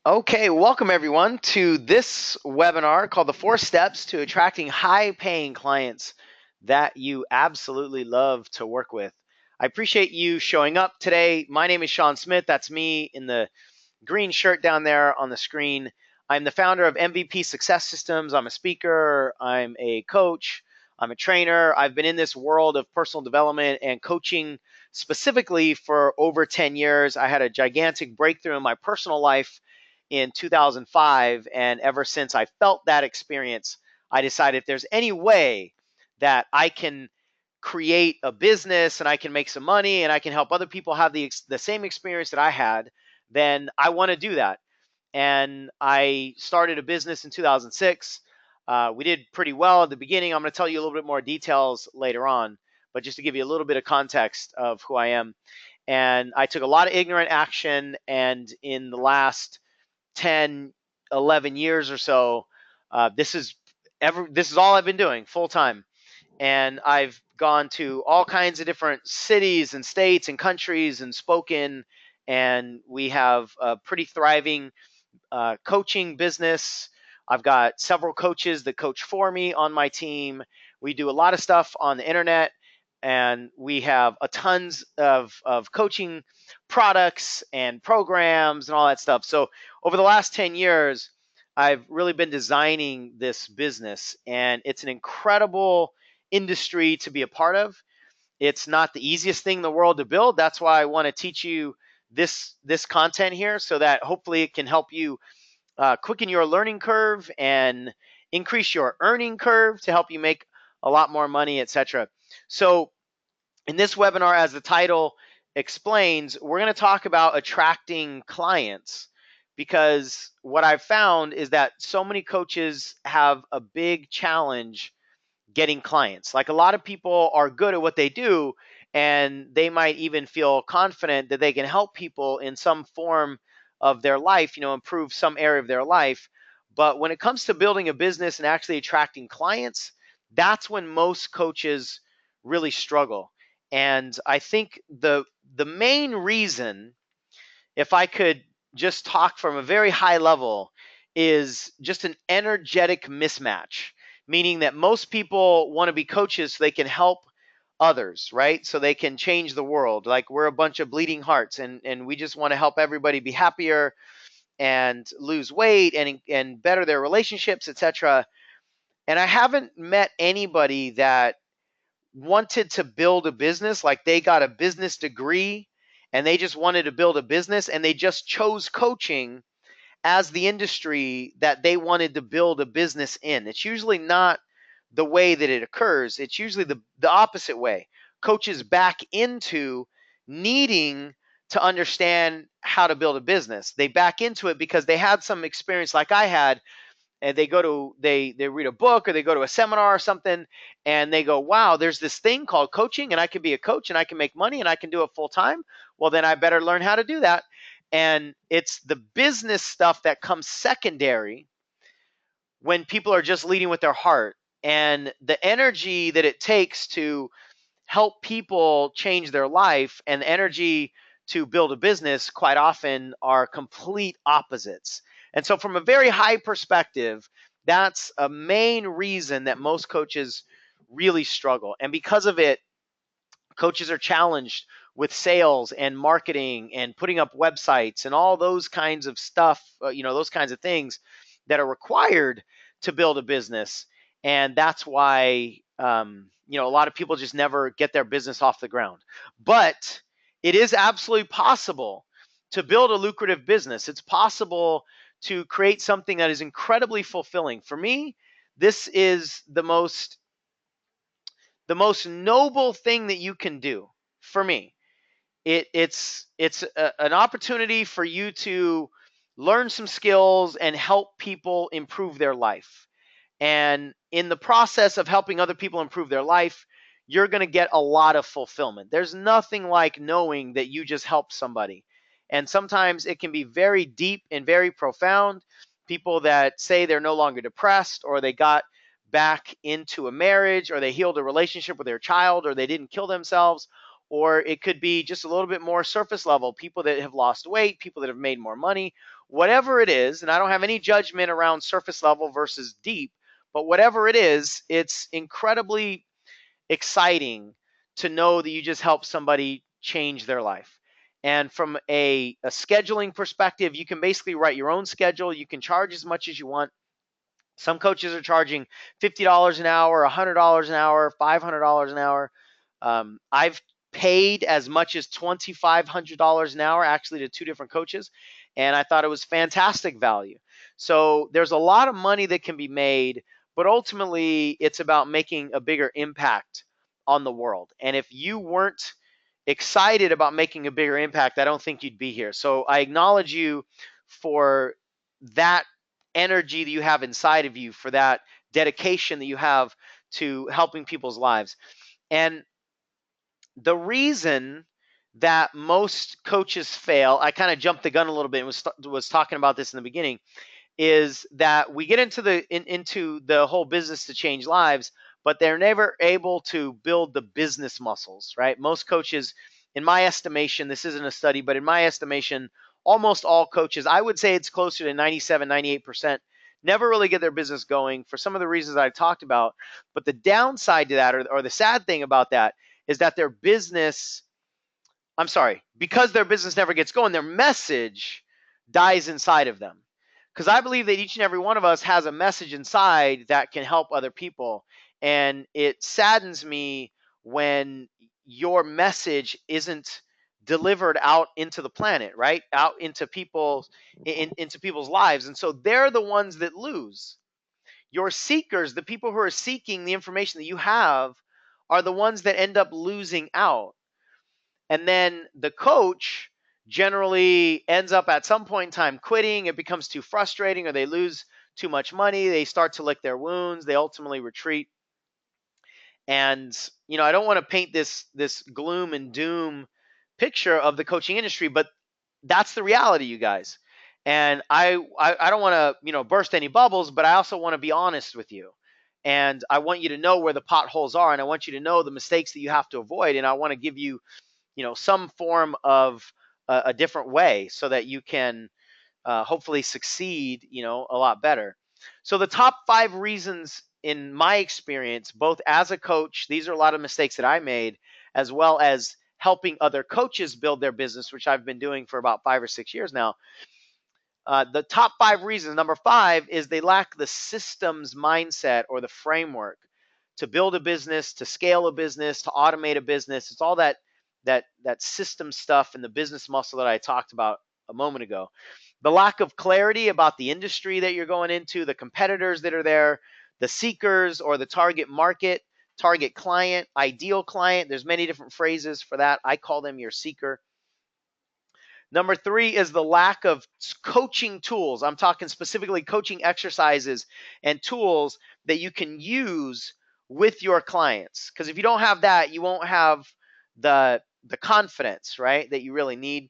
Okay, welcome everyone to this webinar called The 4 Steps to Attracting High-Paying Clients that you absolutely love to work with. I appreciate you showing up today. My name is Sean Smith. That's me in the green shirt down there on the screen. I'm the founder of MVP Success Systems. I'm a speaker, I'm a coach, I'm a trainer. I've been in this world of personal development and coaching specifically for over 10 years. I had a gigantic breakthrough in my personal life in 2005, and ever since I felt that experience, I decided if there's any way that I can create a business and I can make some money and I can help other people have the same experience that I had, then I want to do that. And I started a business in 2006. We did pretty well at the beginning. I'm going to tell you a little bit more details later on, but just to give you a little bit of context of who I am. And I took a lot of ignorant action. And in the last 10, 11 years or so, this is all I've been doing full time. And I've gone to all kinds of different cities and states and countries and spoken. And we have a pretty thriving coaching business. I've got several coaches that coach for me on my team. We do a lot of stuff on the internet, and we have a tons of coaching products and programs and all that stuff. So over the last 10 years, I've really been designing this business, and it's an incredible industry to be a part of. It's not the easiest thing in the world to build. That's why I want to teach you this content here, so that hopefully it can help you quicken your learning curve and increase your earning curve to help you make a lot more money, etc. So in this webinar, as the title explains, we're going to talk about attracting clients, because what I've found is that so many coaches have a big challenge getting clients. Like, a lot of people are good at what they do, and they might even feel confident that they can help people in some form of their life, improve some area of their life. But when it comes to building a business and actually attracting clients, that's when most coaches really struggle. And I think the main reason, if I could just talk from a very high level, is just an energetic mismatch, meaning that most people want to be coaches so they can help others, right? So they can change the world. Like, we're a bunch of bleeding hearts, and we just want to help everybody be happier and lose weight and better their relationships, etc. And I haven't met anybody that wanted to build a business, like they got a business degree and they just wanted to build a business and they just chose coaching as the industry that they wanted to build a business in. It's usually not the way that it occurs. It's usually the opposite way. Coaches back into needing to understand how to build a business. They back into it because they had some experience like I had, and they read a book or they go to a seminar or something, and they go, wow, there's this thing called coaching, and I can be a coach and I can make money and I can do it full time. Well, then I better learn how to do that. And it's the business stuff that comes secondary when people are just leading with their heart, and the energy that it takes to help people change their life and the energy to build a business quite often are complete opposites. And so, from a very high perspective, that's a main reason that most coaches really struggle. And because of it, coaches are challenged with sales and marketing and putting up websites and all those kinds of stuff, those kinds of things that are required to build a business. And that's why, a lot of people just never get their business off the ground. But it is absolutely possible to build a lucrative business. It's possible to create something that is incredibly fulfilling. For me, this is the most noble thing that you can do. For me, it's an opportunity for you to learn some skills and help people improve their life. And in the process of helping other people improve their life, you're going to get a lot of fulfillment. There's nothing like knowing that you just helped somebody. And sometimes it can be very deep and very profound. People that say they're no longer depressed, or they got back into a marriage, or they healed a relationship with their child, or they didn't kill themselves, or it could be just a little bit more surface level, people that have lost weight, people that have made more money, whatever it is. And I don't have any judgment around surface level versus deep, but whatever it is, it's incredibly exciting to know that you just help somebody change their life. And from a scheduling perspective, you can basically write your own schedule. You can charge as much as you want. Some coaches are charging $50 an hour, $100 an hour, $500 an hour. I've paid as much as $2,500 an hour actually to two different coaches, and I thought it was fantastic value. So there's a lot of money that can be made, but ultimately it's about making a bigger impact on the world. And if you weren't excited about making a bigger impact, I don't think you'd be here. So I acknowledge you for that energy that you have inside of you, for that dedication that you have to helping people's lives. And the reason that most coaches fail, I kind of jumped the gun a little bit and was talking about this in the beginning, is that we get into the whole business to change lives, but they're never able to build the business muscles, right? Most coaches, in my estimation, this isn't a study, but in my estimation, almost all coaches, I would say it's closer to 97, 98%, never really get their business going for some of the reasons I talked about. But the downside to that, or the sad thing about that, is that their business, I'm sorry, because their business never gets going, their message dies inside of them. Because I believe that each and every one of us has a message inside that can help other people. And it saddens me when your message isn't delivered out into the planet, right? Out into into people's lives. And so they're the ones that lose. Your seekers, the people who are seeking the information that you have, are the ones that end up losing out. And then the coach generally ends up at some point in time quitting. It becomes too frustrating, or they lose too much money. They start to lick their wounds. They ultimately retreat. And I don't want to paint this gloom and doom picture of the coaching industry, but that's the reality, you guys. And I don't want to burst any bubbles, but I also want to be honest with you. And I want you to know where the potholes are, and I want you to know the mistakes that you have to avoid. And I want to give you some form of a different way so that you can hopefully succeed a lot better. So the top 5 reasons in my experience, both as a coach, these are a lot of mistakes that I made, as well as helping other coaches build their business, which I've been doing for about 5 or 6 years now. The top 5 reasons, number 5, is they lack the systems mindset or the framework to build a business, to scale a business, to automate a business. It's all that system stuff and the business muscle that I talked about a moment ago. The lack of clarity about the industry that you're going into, the competitors that are there, the seekers or the target market, target client, ideal client. There's many different phrases for that. I call them your seeker. Number 3 is the lack of coaching tools. I'm talking specifically coaching exercises and tools that you can use with your clients. Because if you don't have that, you won't have the confidence, right, that you really need.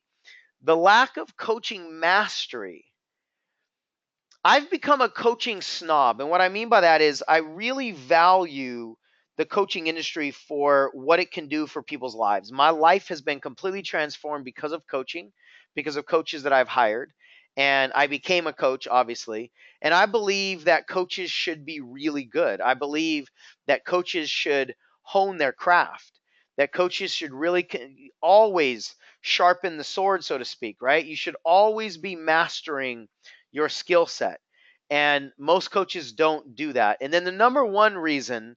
The lack of coaching mastery. I've become a coaching snob. And what I mean by that is I really value the coaching industry for what it can do for people's lives. My life has been completely transformed because of coaching, because of coaches that I've hired. And I became a coach, obviously. And I believe that coaches should be really good. I believe that coaches should hone their craft, that coaches should really always sharpen the sword, so to speak, right? You should always be mastering your skill set. And most coaches don't do that. And then the number 1 reason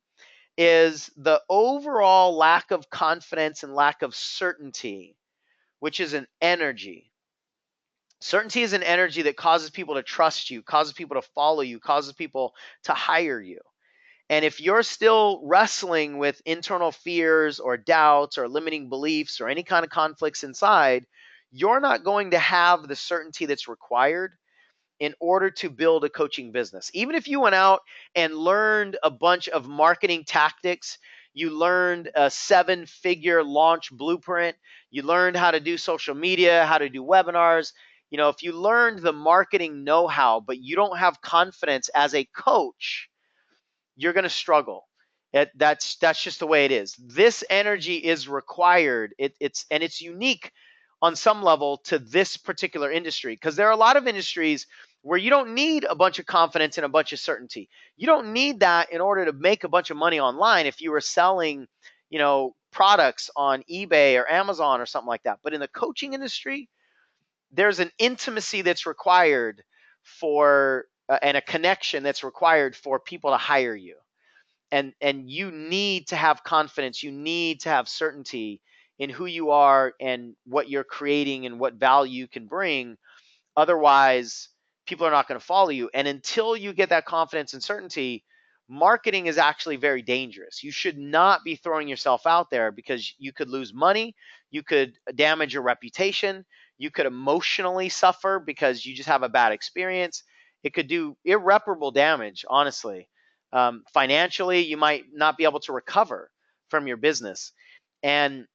is the overall lack of confidence and lack of certainty, which is an energy. Certainty is an energy that causes people to trust you, causes people to follow you, causes people to hire you. And if you're still wrestling with internal fears or doubts or limiting beliefs or any kind of conflicts inside, you're not going to have the certainty that's required in order to build a coaching business. Even if you went out and learned a bunch of marketing tactics, you learned a 7-figure launch blueprint, you learned how to do social media, how to do webinars, if you learned the marketing know-how, but you don't have confidence as a coach, you're going to struggle. That's just the way it is. This energy is required. It's unique on some level to this particular industry, because there are a lot of industries where you don't need a bunch of confidence and a bunch of certainty. You don't need that in order to make a bunch of money online if you were selling, products on eBay or Amazon or something like that. But in the coaching industry, there's an intimacy that's required for and a connection that's required for people to hire you, and you need to have confidence, you need to have certainty in who you are and what you're creating and what value you can bring. Otherwise, people are not going to follow you. And until you get that confidence and certainty, marketing is actually very dangerous. You should not be throwing yourself out there, because you could lose money, you could damage your reputation, you could emotionally suffer because you just have a bad experience. It could do irreparable damage, honestly. Financially, you might not be able to recover from your business. And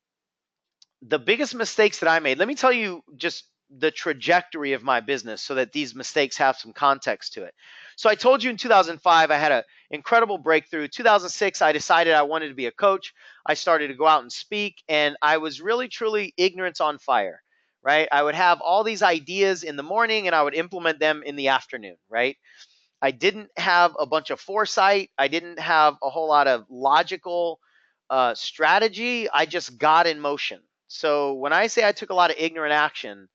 the biggest mistakes that I made, let me tell you just the trajectory of my business so that these mistakes have some context to it. So I told you in 2005, I had an incredible breakthrough. 2006, I decided I wanted to be a coach. I started to go out and speak, and I was really, truly ignorance on fire, right? I would have all these ideas in the morning and I would implement them in the afternoon, right? I didn't have a bunch of foresight. I didn't have a whole lot of logical strategy. I just got in motion. So when I say I took a lot of ignorant action,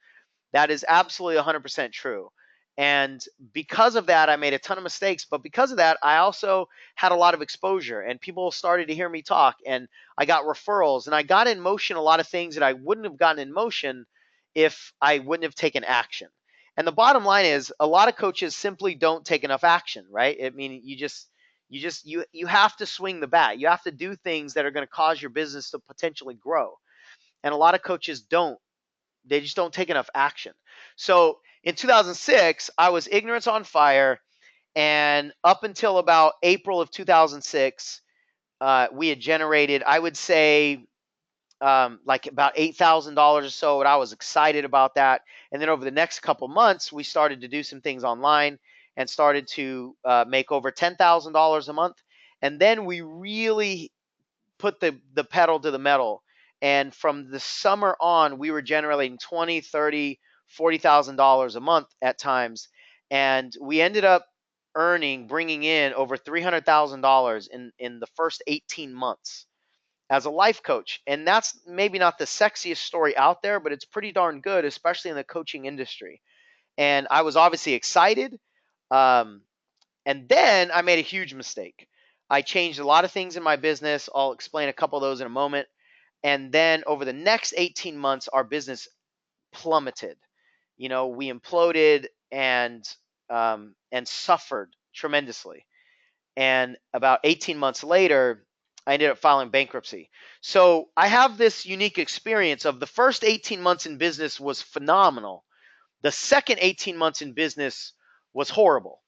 that is absolutely 100% true. And because of that, I made a ton of mistakes. But because of that, I also had a lot of exposure, and people started to hear me talk, and I got referrals, and I got in motion a lot of things that I wouldn't have gotten in motion if I wouldn't have taken action. And the bottom line is, a lot of coaches simply don't take enough action, right? I mean, you have to swing the bat. You have to do things that are going to cause your business to potentially grow. And a lot of coaches don't. They just don't take enough action. So in 2006, I was ignorance on fire. And up until about April of 2006, we had generated, I would say, like about $8,000 or so. And I was excited about that. And then over the next couple months, we started to do some things online and started to make over $10,000 a month. And then we really put the pedal to the metal. And from the summer on, we were generating 20, 30, $40,000 a month at times. And we ended up bringing in over $300,000 in the first 18 months as a life coach. And that's maybe not the sexiest story out there, but it's pretty darn good, especially in the coaching industry. And I was obviously excited. Um, and then I made a huge mistake. I changed a lot of things in my business. I'll explain a couple of those in a moment. And then over the next 18 months, our business plummeted. We imploded and suffered tremendously. And about 18 months later, I ended up filing bankruptcy. So I have this unique experience of the first 18 months in business was phenomenal. The second 18 months in business was horrible.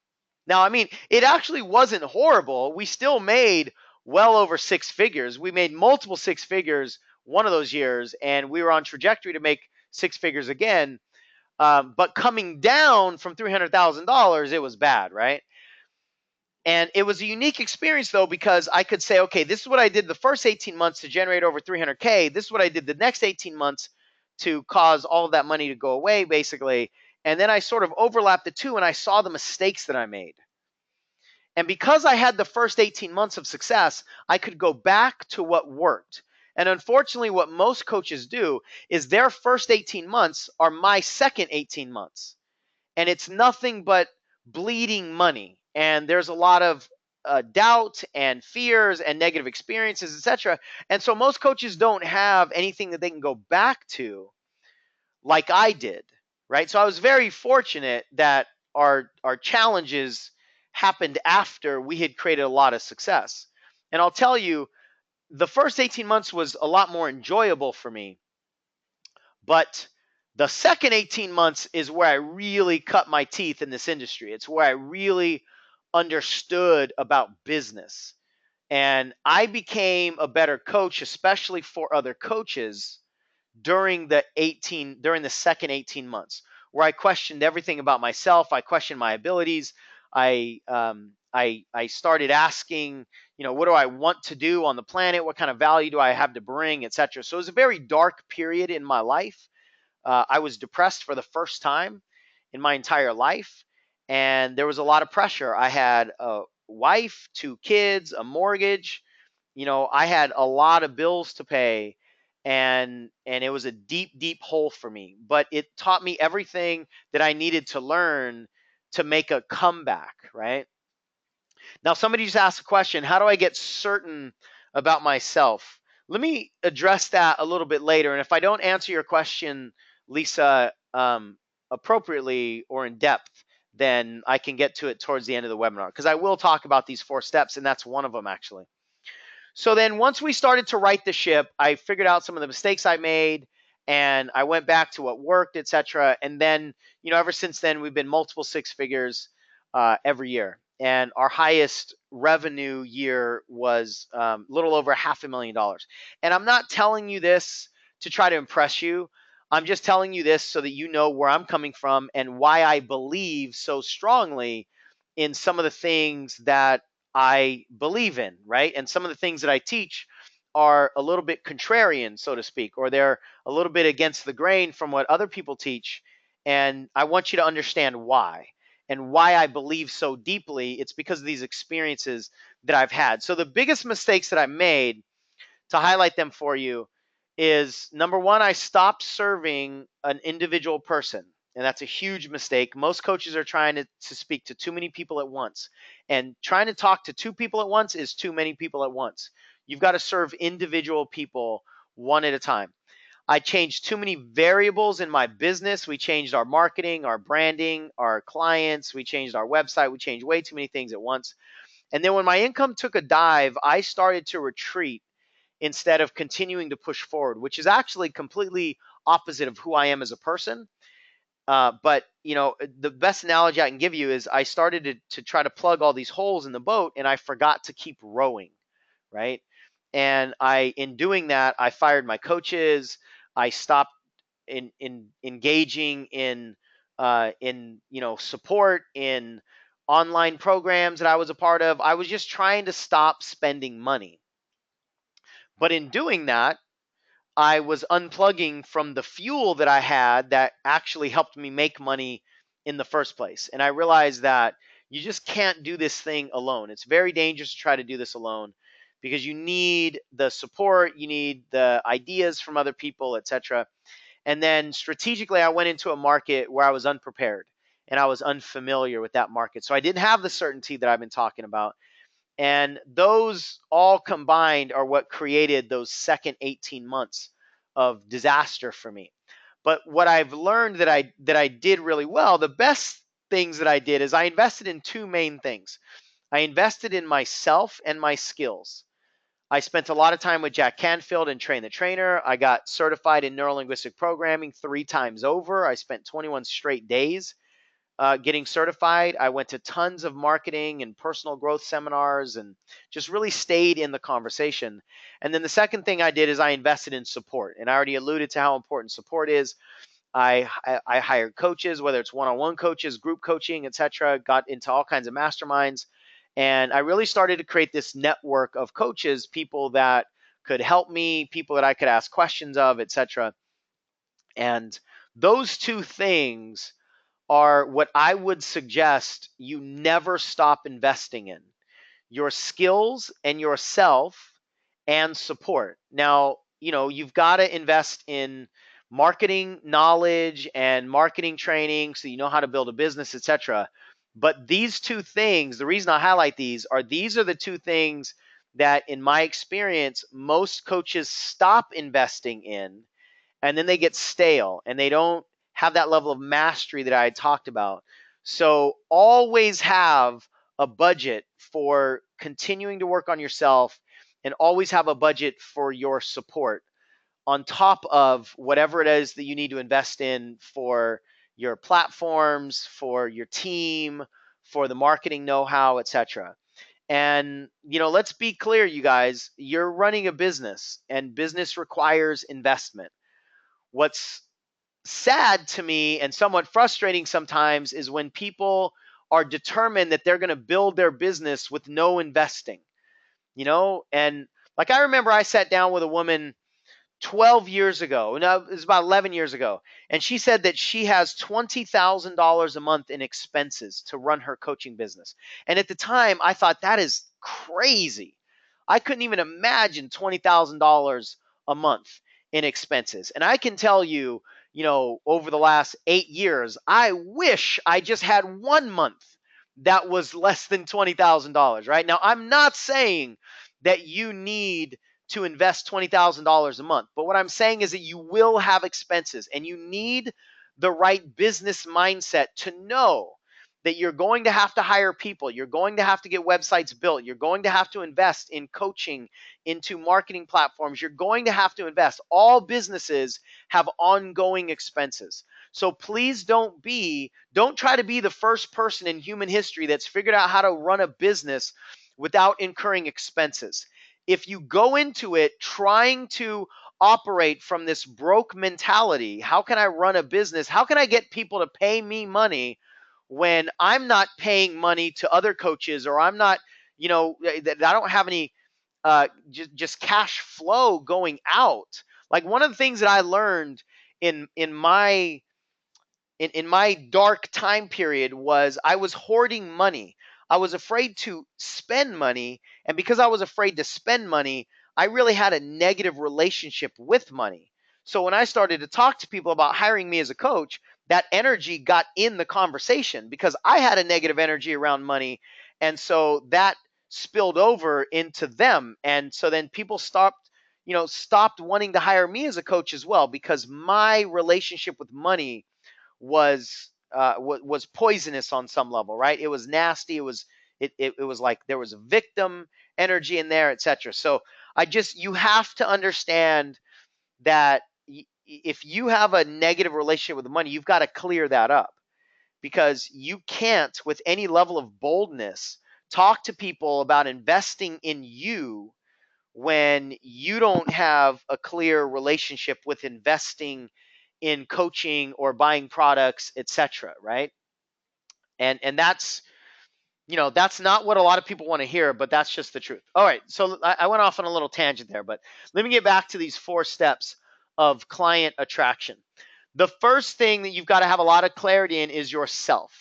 Now, I mean, it actually wasn't horrible. We still made well over six figures. We made multiple six figures one of those years, and we were on trajectory to make six figures again. But coming down from $300,000, it was bad, right? And it was a unique experience, though, because I could say, okay, this is what I did the first 18 months to generate over 300K. This is what I did the next 18 months to cause all of that money to go away, basically. And then I sort of overlapped the two, and I saw the mistakes that I made. And because I had the first 18 months of success, I could go back to what worked. And unfortunately, what most coaches do is their first 18 months are my second 18 months. And it's nothing but bleeding money. And there's a lot of doubt and fears and negative experiences, etc. And so most coaches don't have anything that they can go back to like I did, right? So I was very fortunate that our challenges happened after we had created a lot of success. And I'll tell you, the first 18 months was a lot more enjoyable for me. But the second 18 months is where I really cut my teeth in this industry. It's where I really understood about business. And I became a better coach, especially for other coaches, during the second 18 months, where I questioned everything about myself. I questioned my abilities. I started asking, what do I want to do on the planet? What kind of value do I have to bring, etc. So it was a very dark period in my life. I was depressed for the first time in my entire life, and there was a lot of pressure. I had a wife, 2 kids, a mortgage. I had a lot of bills to pay, and it was a deep, deep hole for me. But it taught me everything that I needed to learn to make a comeback, right? Now, somebody just asked a question: how do I get certain about myself? Let me address that a little bit later. And if I don't answer your question, Lisa, appropriately or in depth, then I can get to it towards the end of the webinar, because I will talk about these 4 steps, and that's one of them, actually. So then once we started to right the ship, I figured out some of the mistakes I made, and I went back to what worked, etc. And then, ever since then, we've been multiple 6 figures every year. And our highest revenue year was a little over $500,000. And I'm not telling you this to try to impress you. I'm just telling you this so that you know where I'm coming from and why I believe so strongly in some of the things that I believe in, right? And some of the things that I teach are a little bit contrarian, so to speak, or they're a little bit against the grain from what other people teach. And I want you to understand why, and why I believe so deeply. It's because of these experiences that I've had. So the biggest mistakes that I made, to highlight them for you, is number one, I stopped serving an individual person. And that's a huge mistake. Most coaches are trying to speak to too many people at once. And trying to talk to 2 people at once is too many people at once. You've got to serve individual people one at a time. I changed too many variables in my business. We changed our marketing, our branding, our clients. We changed our website. We changed way too many things at once. And then when my income took a dive, I started to retreat instead of continuing to push forward, which is actually completely opposite of who I am as a person. But the best analogy I can give you is I started to try to plug all these holes in the boat, and I forgot to keep rowing, right? And in doing that, I fired my coaches. I stopped in engaging in support in online programs that I was a part of. I was just trying to stop spending money. But in doing that, I was unplugging from the fuel that I had that actually helped me make money in the first place. And I realized that you just can't do this thing alone. It's very dangerous to try to do this alone, because you need the support, you need the ideas from other people, etc. And then strategically, I went into a market where I was unprepared and I was unfamiliar with that market. So I didn't have the certainty that I've been talking about. And those all combined are what created those second 18 months of disaster for me. But what I've learned that I did really well, the best things that I did, is I invested in 2 main things. I invested in myself and my skills. I spent a lot of time with Jack Canfield and Train the Trainer. I got certified in neurolinguistic programming 3 times over. I spent 21 straight days getting certified. I went to tons of marketing and personal growth seminars and just really stayed in the conversation. And then the second thing I did is I invested in support. And I already alluded to how important support is. I hired coaches, whether it's one-on-one coaches, group coaching, etc. Got into all kinds of masterminds. And I really started to create this network of coaches, people that could help me, people that I could ask questions of, etc. And those 2 things are what I would suggest you never stop investing in: your skills and yourself, and support. Now, you've got to invest in marketing knowledge and marketing training so you know how to build a business, etc. But these 2 things, the reason I highlight these are the 2 things that, in my experience, most coaches stop investing in, and then they get stale and they don't have that level of mastery that I had talked about. So always have a budget for continuing to work on yourself, and always have a budget for your support on top of whatever it is that you need to invest in for your platforms, for your team, for the marketing know-how, etc. And let's be clear, you guys, you're running a business, and business requires investment. What's sad to me and somewhat frustrating sometimes is when people are determined that they're going to build their business with no investing, and like I remember I sat down with a woman 12 years ago. No, it was about 11 years ago. And she said that she has $20,000 a month in expenses to run her coaching business. And at the time, I thought that is crazy. I couldn't even imagine $20,000 a month in expenses. And I can tell you, over the last 8 years, I wish I just had 1 month that was less than $20,000, right? Now, I'm not saying that you need to invest $20,000 a month. But what I'm saying is that you will have expenses, and you need the right business mindset to know that you're going to have to hire people. You're going to have to get websites built. You're going to have to invest in coaching, into marketing platforms. You're going to have to invest. All businesses have ongoing expenses. So please don't try to be the first person in human history that's figured out how to run a business without incurring expenses. If you go into it trying to operate from this broke mentality, how can I run a business? How can I get people to pay me money when I'm not paying money to other coaches, or I'm not, that I don't have any just cash flow going out? Like, one of the things that I learned in my in my dark time period was I was hoarding money. I was afraid to spend money. And because I was afraid to spend money, I really had a negative relationship with money. So when I started to talk to people about hiring me as a coach, that energy got in the conversation because I had a negative energy around money. And so that spilled over into them. And so then people stopped wanting to hire me as a coach as well, because my relationship with money was poisonous on some level, right? It was nasty. It was like there was a victim energy in there, etc. So you have to understand that if you have a negative relationship with the money, you've got to clear that up, because you can't, with any level of boldness, talk to people about investing in you when you don't have a clear relationship with investing in coaching or buying products, etc., right? And that's not what a lot of people want to hear, but that's just the truth. All right, so I went off on a little tangent there, but let me get back to these 4 steps of client attraction. The first thing that you've got to have a lot of clarity in is yourself.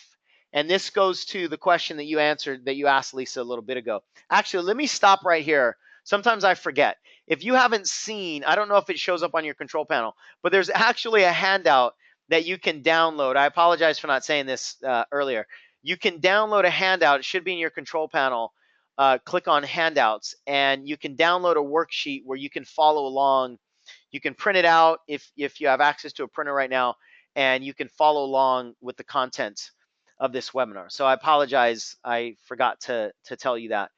And this goes to the question that you asked Lisa a little bit ago. Actually, let me stop right here. Sometimes I forget. If you haven't seen, I don't know if it shows up on your control panel, but there's actually a handout that you can download. I apologize for not saying this earlier. You can download a handout. It should be in your control panel. Click on handouts, and you can download a worksheet where you can follow along. You can print it out if you have access to a printer right now, and you can follow along with the content of this webinar. So I apologize, I forgot to tell you that.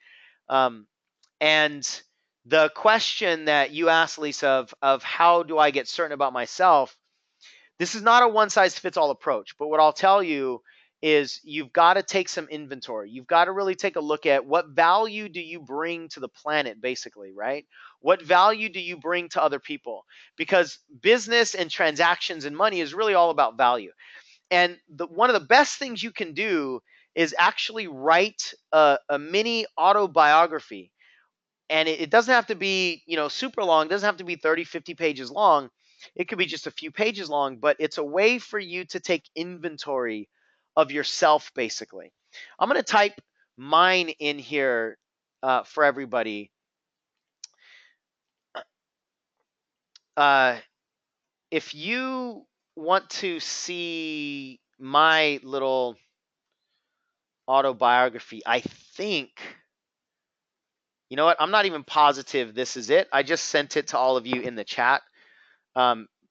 And the question that you asked, Lisa, of how do I get certain about myself, this is not a one-size-fits-all approach, but what I'll tell you is you've got to take some inventory. You've got to really take a look at what value do you bring to the planet, basically, right? What value do you bring to other people? Because business and transactions and money is really all about value. And one of the best things you can do is actually write a mini autobiography. And it doesn't have to be, super long. It doesn't have to be 30, 50 pages long. It could be just a few pages long, but it's a way for you to take inventory of yourself, basically. I'm going to type mine in here for everybody. If you want to see my little autobiography, I think, you know what? I'm not even positive this is it. I just sent it to all of you in the chat.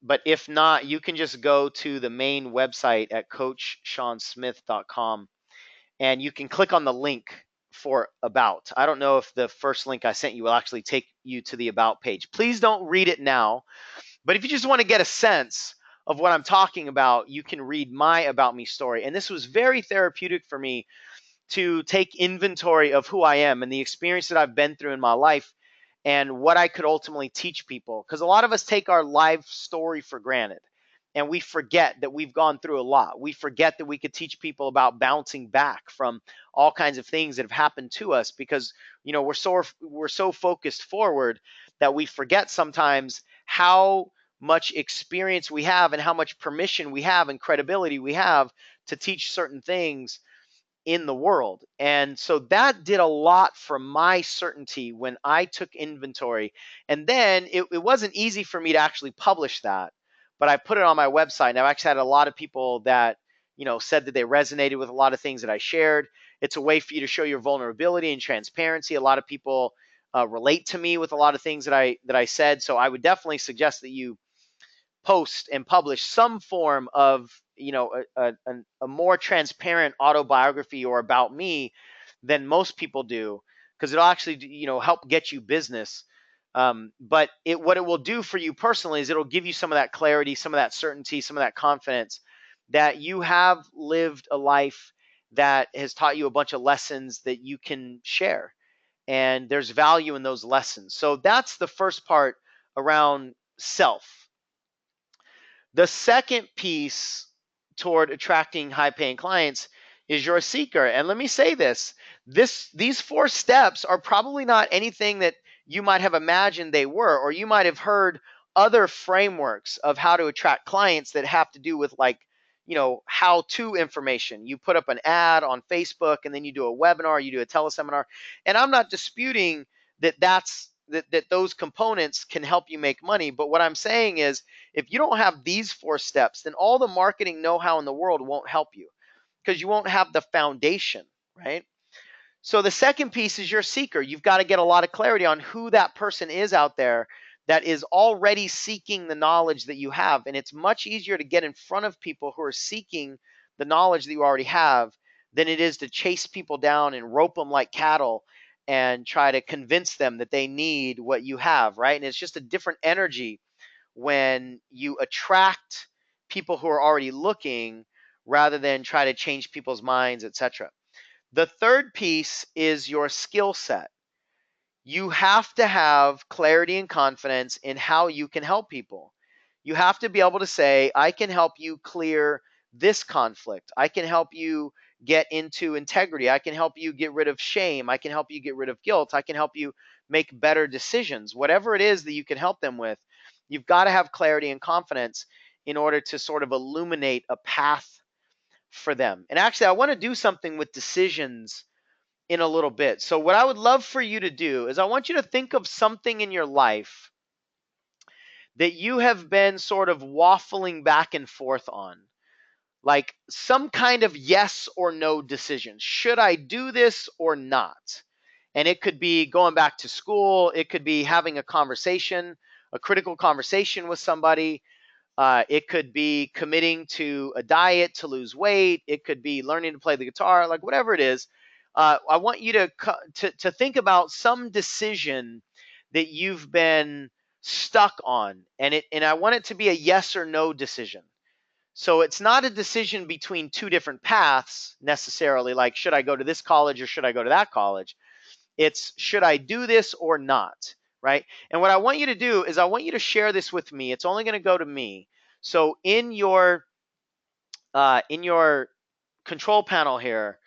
But if not, you can just go to the main website at coachshansmith.com, and you can click on the link for About. I don't know if the first link I sent you will actually take you to the About page. Please don't read it now. But if you just want to get a sense of what I'm talking about, you can read my About Me story. And this was very therapeutic for me to take inventory of who I am and the experience that I've been through in my life and what I could ultimately teach people. Because a lot of us take our life story for granted. and we forget that we've gone through a lot. We forget that we could teach people about bouncing back from all kinds of things that have happened to us, because we're so focused forward that we forget sometimes how much experience we have and how much permission we have and credibility we have to teach certain things in the world. And so that did a lot for my certainty when I took inventory. And then it wasn't easy for me to actually publish that, but I put it on my website. And I've actually had a lot of people that, said that they resonated with a lot of things that I shared. It's a way for you to show your vulnerability and transparency. A lot of people relate to me with a lot of things that I said. So I would definitely suggest that you post and publish some form of a more transparent autobiography or about me than most people do, because it'll actually help get you business. But what it will do for you personally is it'll give you some of that clarity, some of that certainty, some of that confidence that you have lived a life that has taught you a bunch of lessons that you can share, and there's value in those lessons. So that's the first part around self. The second piece toward attracting high paying clients is you're a seeker. And let me say these four steps are probably not anything that you might have imagined they were, or you might have heard other frameworks of how to attract clients that have to do with, like, how to information. You put up an ad on Facebook, and then you do a webinar, you do a teleseminar. And I'm not disputing that those components can help you make money. But what I'm saying is, if you don't have these four steps, then all the marketing know-how in the world won't help you, because you won't have the foundation, right? So the second piece is your seeker. You've got to get a lot of clarity on who that person is out there that is already seeking the knowledge that you have. And it's much easier to get in front of people who are seeking the knowledge that you already have than it is to chase people down and rope them like cattle and try to convince them that they need what you have, right? And it's just a different energy when you attract people who are already looking rather than try to change people's minds, etc. The third piece is your skill set. You have to have clarity and confidence in how you can help people. You have to be able to say, I can help you clear this conflict. I can help you get into integrity. I can help you get rid of shame. I can help you get rid of guilt. I can help you make better decisions. Whatever it is that you can help them with, you've got to have clarity and confidence in order to sort of illuminate a path for them. And actually, I want to do something with decisions in a little bit. So what I would love for you to do is I want you to think of something in your life that you have been sort of waffling back and forth on, like some kind of yes or no decision. Should I do this or not? And it could be going back to school. It could be having a conversation, a critical conversation with somebody. It could be committing to a diet to lose weight. It could be learning to play the guitar, like whatever it is. I want you to think about some decision that you've been stuck on, and I want it to be a yes or no decision. So it's not a decision between two different paths necessarily, like should I go to this college or should I go to that college? It's should I do this or not, right? And what I want you to do is I want you to share this with me. It's only going to go to me. So in your control panel here,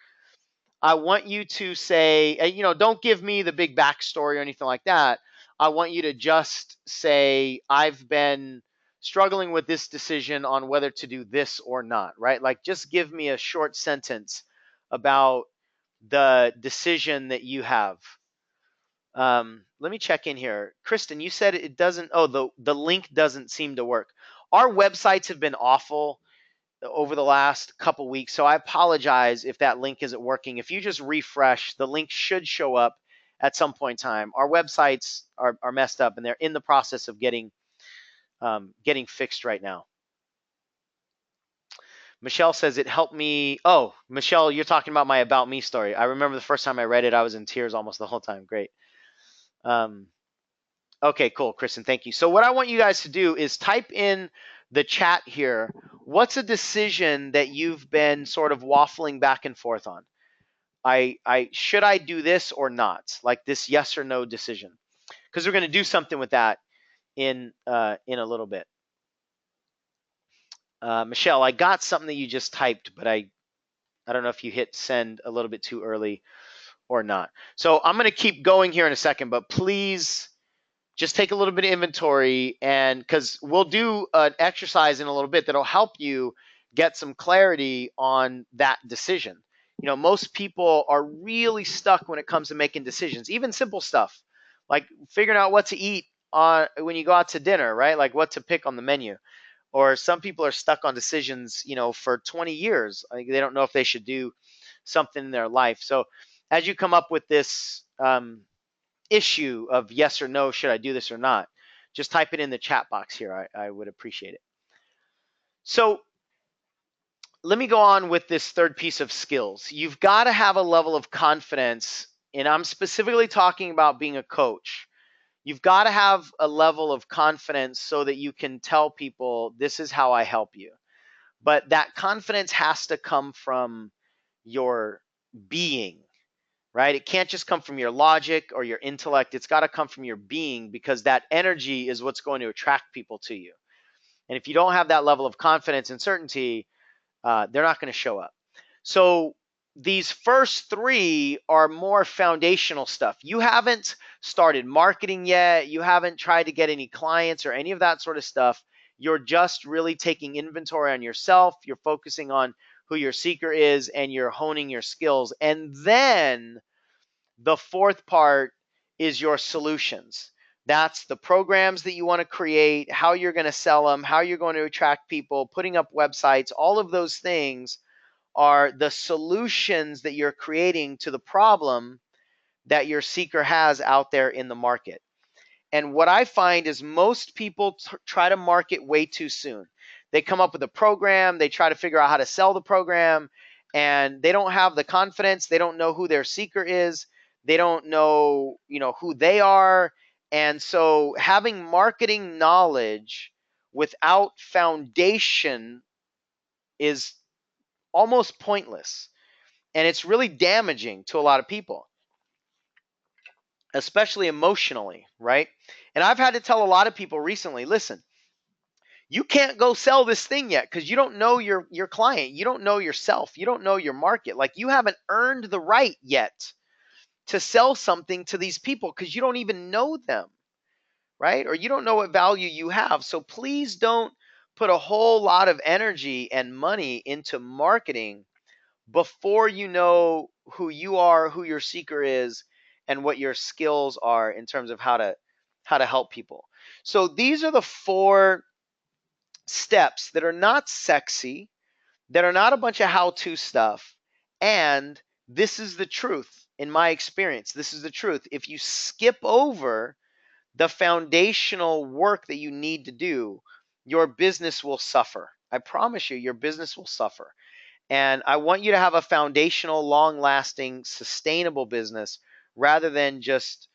I want you to say, don't give me the big backstory or anything like that. I want you to just say, I've been struggling with this decision on whether to do this or not, right? Like, just give me a short sentence about the decision that you have. Let me check in here. Kristen, you said it doesn't, the link doesn't seem to work. Our websites have been awful over the last couple weeks, so I apologize if that link isn't working. If you just refresh, the link should show up at some point in time. Our websites are messed up, and they're in the process of getting fixed right now. Michelle says it helped me. Oh, Michelle, you're talking about my About Me story. I remember the first time I read it, I was in tears almost the whole time. Great. Okay, cool, Kristen, thank you. So what I want you guys to do is type in the chat here, what's a decision that you've been sort of waffling back and forth on? Should I do this or not? Like this yes or no decision. Because we're going to do something with that in a little bit. Michelle, I got something that you just typed, but I don't know if you hit send a little bit too early or not. So I'm going to keep going here in a second, but please just take a little bit of inventory, and because we'll do an exercise in a little bit that'll help you get some clarity on that decision. You know, most people are really stuck when it comes to making decisions, even simple stuff like figuring out what to eat on when you go out to dinner, right? Like what to pick on the menu. Or some people are stuck on decisions, you know, for 20 years. Like they don't know if they should do something in their life. So as you come up with this issue of yes or no, should I do this or not, just type it in the chat box here. I would appreciate it. So let me go on with this third piece of skills. You've got to have a level of confidence, and I'm specifically talking about being a coach. You've got to have a level of confidence so that you can tell people, this is how I help you. But that confidence has to come from your being, right? It can't just come from your logic or your intellect. It's got to come from your being, because that energy is what's going to attract people to you. And if you don't have that level of confidence and certainty, they're not going to show up. So these first three are more foundational stuff. You haven't started marketing yet. You haven't tried to get any clients or any of that sort of stuff. You're just really taking inventory on yourself. You're focusing on who your seeker is, and you're honing your skills. And then the fourth part is your solutions. That's the programs that you want to create, how you're going to sell them, how you're going to attract people, putting up websites. All of those things are the solutions that you're creating to the problem that your seeker has out there in the market. And what I find is most people try to market way too soon. They come up with a program, they try to figure out how to sell the program, and they don't have the confidence. They don't know who their seeker is. They don't know, who they are. And so having marketing knowledge without foundation is almost pointless. And it's really damaging to a lot of people, especially emotionally, right? And I've had to tell a lot of people recently, listen, you can't go sell this thing yet because you don't know your client, you don't know yourself, you don't know your market. Like, you haven't earned the right yet to sell something to these people because you don't even know them, right? Or you don't know what value you have. So please don't put a whole lot of energy and money into marketing before you know who you are, who your seeker is, and what your skills are in terms of how to help people. So these are the four steps that are not sexy, that are not a bunch of how-to stuff, and this is the truth. In my experience, this is the truth. If you skip over the foundational work that you need to do, your business will suffer. I promise you, your business will suffer. And I want you to have a foundational, long-lasting, sustainable business rather than just,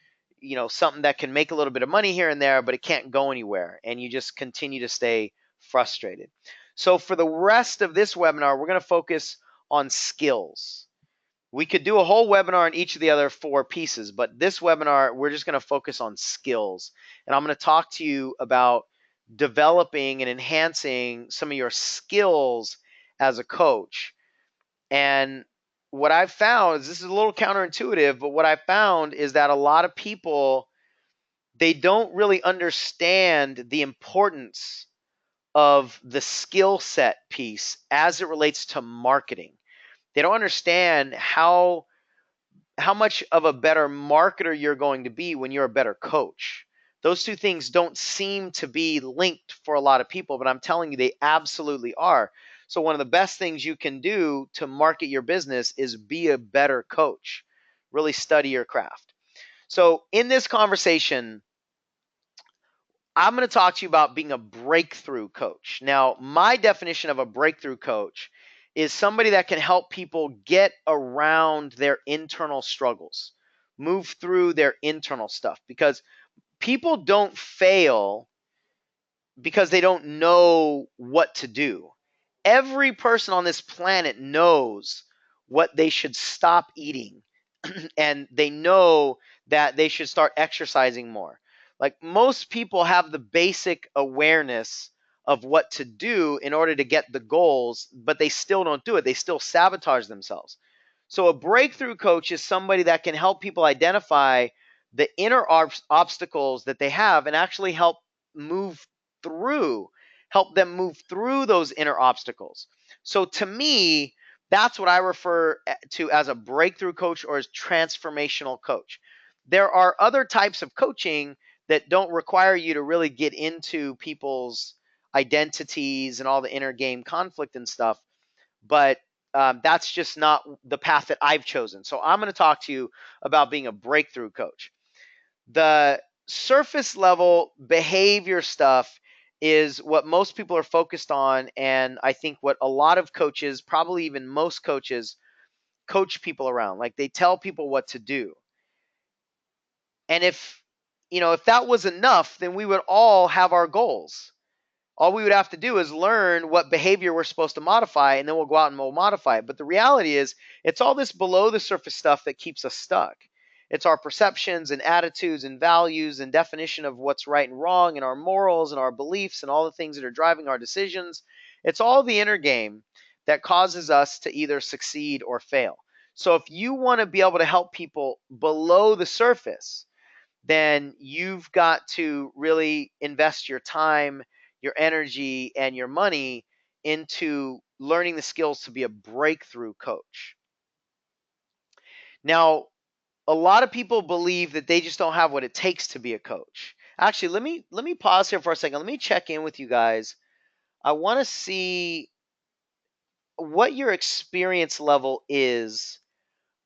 something that can make a little bit of money here and there, but it can't go anywhere. And you just continue to stay frustrated. So for the rest of this webinar, we're going to focus on skills. We could do a whole webinar on each of the other four pieces, but this webinar, we're just going to focus on skills. And I'm going to talk to you about developing and enhancing some of your skills as a coach. And what I've found is, this is a little counterintuitive, but what I found is that a lot of people, they don't really understand the importance of the skill set piece as it relates to marketing. They don't understand how much of a better marketer you're going to be when you're a better coach. Those two things don't seem to be linked for a lot of people, but I'm telling you, they absolutely are. So one of the best things you can do to market your business is be a better coach. Really study your craft. So in this conversation, I'm going to talk to you about being a breakthrough coach. Now, my definition of a breakthrough coach is somebody that can help people get around their internal struggles, move through their internal stuff, because people don't fail because they don't know what to do. Every person on this planet knows what they should stop eating, and they know that they should start exercising more. Like, most people have the basic awareness of what to do in order to get the goals, but they still don't do it. They still sabotage themselves. So a breakthrough coach is somebody that can help people identify the inner obstacles that they have and actually move through, help them move through those inner obstacles. So to me, that's what I refer to as a breakthrough coach or as transformational coach. There are other types of coaching that don't require you to really get into people's identities and all the inner game conflict and stuff, but that's just not the path that I've chosen. So I'm going to talk to you about being a breakthrough coach. The surface level behavior stuff is what most people are focused on, and I think what a lot of coaches, probably even most coaches, coach people around. Like, they tell people what to do. And if that was enough, then we would all have our goals. All we would have to do is learn what behavior we're supposed to modify, and then we'll go out and we'll modify it. But the reality is, it's all this below the surface stuff that keeps us stuck. It's our perceptions and attitudes and values and definition of what's right and wrong, and our morals and our beliefs and all the things that are driving our decisions. It's all the inner game that causes us to either succeed or fail. So if you want to be able to help people below the surface, then you've got to really invest your time, your energy, and your money into learning the skills to be a breakthrough coach. Now, a lot of people believe that they just don't have what it takes to be a coach. Actually, let me pause here for a second. Let me check in with you guys. I want to see what your experience level is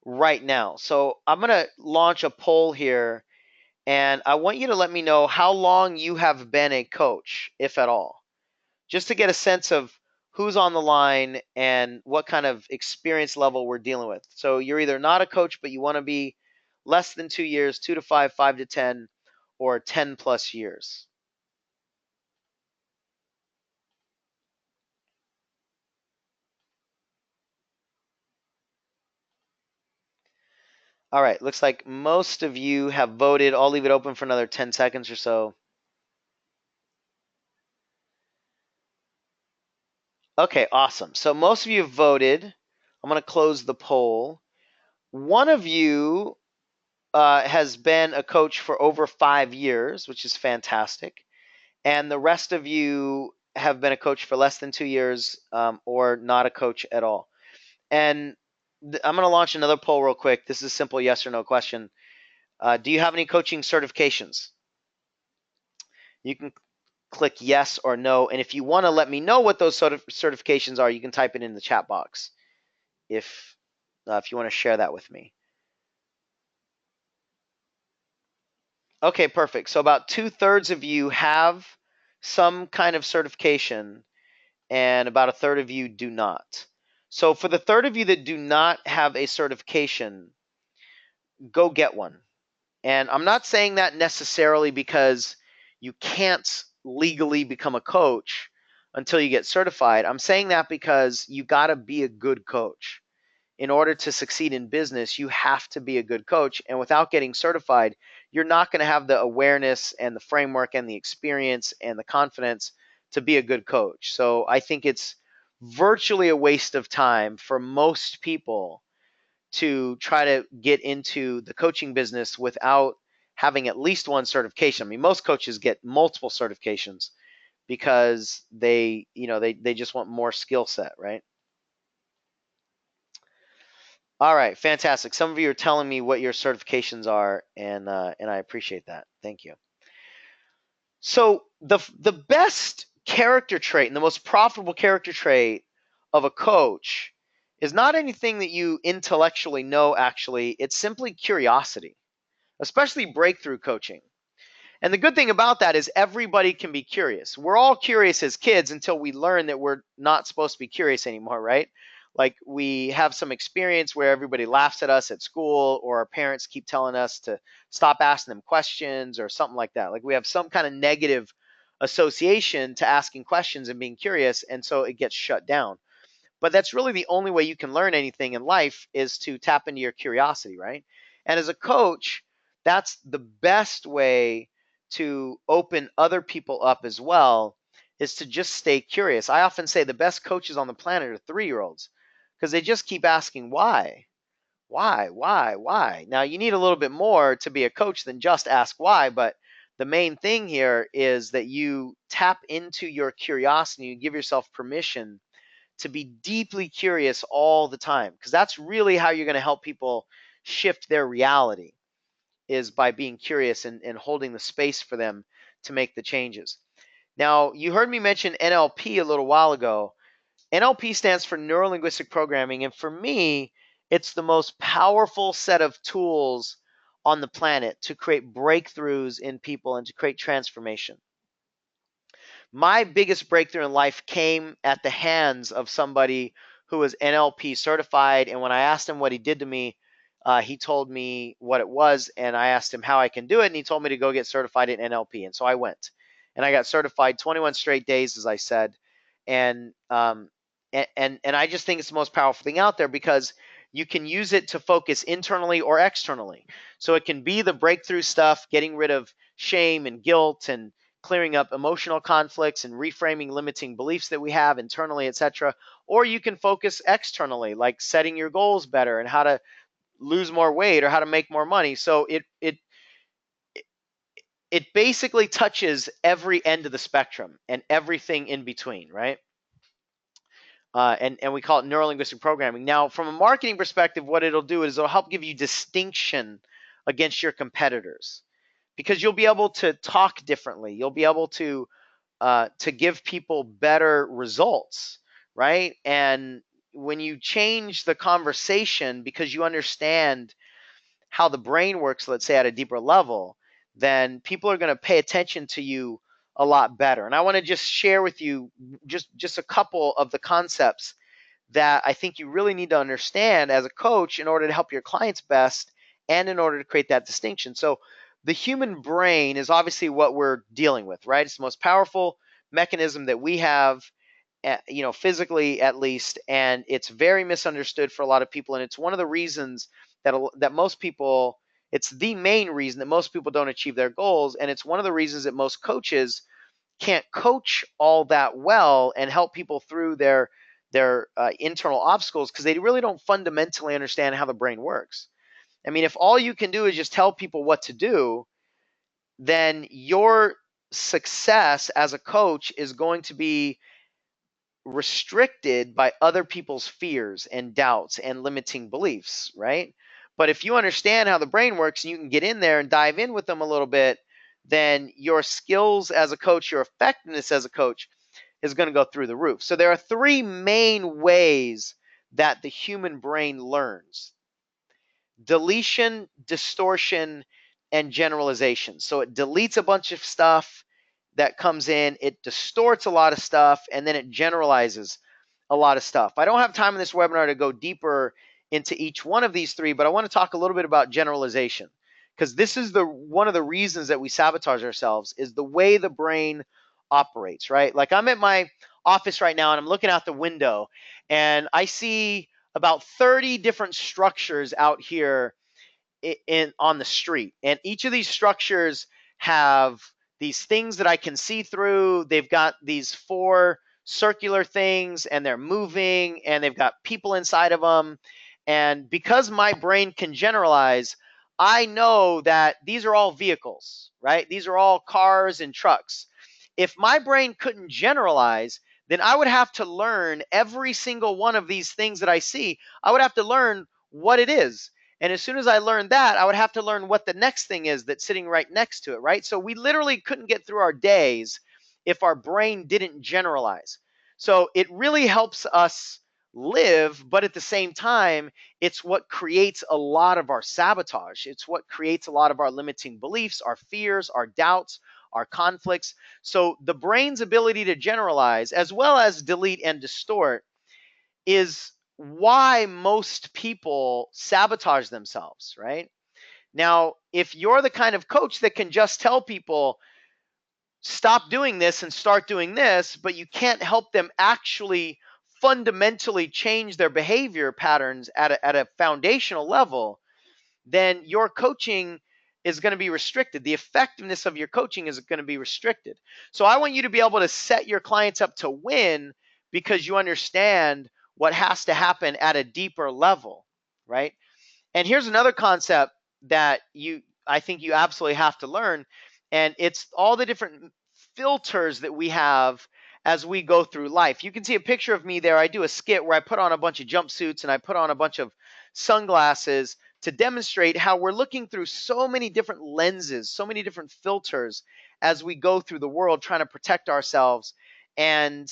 right now. So I'm going to launch a poll here, and I want you to let me know how long you have been a coach, if at all, just to get a sense of who's on the line and what kind of experience level we're dealing with. So you're either not a coach, but you want to be less than 2 years, 2 to 5, 5 to 10, or 10 plus years. All right, looks like most of you have voted. I'll leave it open for another 10 seconds or so. Okay, awesome. So most of you have voted. I'm going to close the poll. One of you has been a coach for over 5 years, which is fantastic. And the rest of you have been a coach for less than 2 years, or not a coach at all. And I'm going to launch another poll real quick. This is a simple yes or no question. Do you have any coaching certifications? You can click yes or no. And if you want to let me know what those sort of certifications are, you can type it in the chat box if you want to share that with me. Okay, perfect. So about 2/3 of you have some kind of certification, and about a third of you do not. So for the third of you that do not have a certification, go get one. And I'm not saying that necessarily because you can't legally become a coach until you get certified. I'm saying that because you got to be a good coach. In order to succeed in business, you have to be a good coach. And without getting certified, you're not going to have the awareness and the framework and the experience and the confidence to be a good coach. So I think it's virtually a waste of time for most people to try to get into the coaching business without having at least one certification. I mean, most coaches get multiple certifications because they just want more skill set, right? All right, fantastic. Some of you are telling me what your certifications are, and I appreciate that. Thank you. So the best character trait and the most profitable character trait of a coach is not anything that you intellectually know. Actually, it's simply curiosity, especially breakthrough coaching. And the good thing about that is everybody can be curious. We're all curious as kids until we learn that we're not supposed to be curious anymore, right? Like, we have some experience where everybody laughs at us at school, or our parents keep telling us to stop asking them questions or something like that. Like, we have some kind of negative association to asking questions and being curious, and so it gets shut down. But that's really the only way you can learn anything in life, is to tap into your curiosity, right? And as a coach, that's the best way to open other people up as well, is to just stay curious. I often say the best coaches on the planet are 3-year-olds because they just keep asking why. Why? Now, you need a little bit more to be a coach than just ask why, but the main thing here is that you tap into your curiosity, you give yourself permission to be deeply curious all the time, because that's really how you're going to help people shift their reality, is by being curious and holding the space for them to make the changes. Now, you heard me mention NLP a little while ago. NLP stands for Neuro Linguistic Programming, and for me, it's the most powerful set of tools on the planet to create breakthroughs in people and to create transformation. My biggest breakthrough in life came at the hands of somebody who was NLP certified, and when I asked him what he did to me, he told me what it was, and I asked him how I can do it, and he told me to go get certified in NLP, and so I went, and I got certified 21 straight days, as I said, and I just think it's the most powerful thing out there, because you can use it to focus internally or externally. So it can be the breakthrough stuff, getting rid of shame and guilt and clearing up emotional conflicts and reframing limiting beliefs that we have internally, etc. Or you can focus externally, like setting your goals better and how to lose more weight or how to make more money. So it basically touches every end of the spectrum and everything in between, right? And we call it neurolinguistic programming. Now, from a marketing perspective, what it'll do is it'll help give you distinction against your competitors, because you'll be able to talk differently. You'll be able to give people better results, right? And when you change the conversation because you understand how the brain works, let's say at a deeper level, then people are going to pay attention to you a lot better. And I want to just share with you just a couple of the concepts that I think you really need to understand as a coach in order to help your clients best and in order to create that distinction. So the human brain is obviously what we're dealing with, right? It's the most powerful mechanism that we have, physically at least, and it's very misunderstood for a lot of people. And it's one of the reasons that most people, it's the main reason that most people don't achieve their goals. And it's one of the reasons that most coaches can't coach all that well and help people through their internal obstacles, because they really don't fundamentally understand how the brain works. I mean, if all you can do is just tell people what to do, then your success as a coach is going to be restricted by other people's fears and doubts and limiting beliefs, right? But if you understand how the brain works and you can get in there and dive in with them a little bit, then your skills as a coach, your effectiveness as a coach is going to go through the roof. So there are 3 main ways that the human brain learns: deletion, distortion, and generalization. So it deletes a bunch of stuff that comes in, it distorts a lot of stuff, and then it generalizes a lot of stuff. I don't have time in this webinar to go deeper into each one of these 3, but I want to talk a little bit about generalization, because this is one of the reasons that we sabotage ourselves, is the way the brain operates, right? Like, I'm at my office right now and I'm looking out the window and I see about 30 different structures out here on the street, and each of these structures have these things that I can see through. They've got these 4 circular things and they're moving and they've got people inside of them. And because my brain can generalize, I know that these are all vehicles, right? These are all cars and trucks. If my brain couldn't generalize, then I would have to learn every single one of these things that I see. I would have to learn what it is. And as soon as I learned that, I would have to learn what the next thing is that's sitting right next to it, right? So we literally couldn't get through our days if our brain didn't generalize. So it really helps us live, but at the same time, it's what creates a lot of our sabotage. It's what creates a lot of our limiting beliefs, our fears, our doubts, our conflicts. So the brain's ability to generalize as well as delete and distort is why most people sabotage themselves, right? Now, if you're the kind of coach that can just tell people, stop doing this and start doing this, but you can't help them actually fundamentally change their behavior patterns at a foundational level, then your coaching is going to be restricted. The effectiveness of your coaching is going to be restricted. So I want you to be able to set your clients up to win because you understand what has to happen at a deeper level, right? And here's another concept that I think you absolutely have to learn, and it's all the different filters that we have as we go through life. You can see a picture of me there. I do a skit where I put on a bunch of jumpsuits and I put on a bunch of sunglasses to demonstrate how we're looking through so many different lenses, so many different filters as we go through the world trying to protect ourselves, and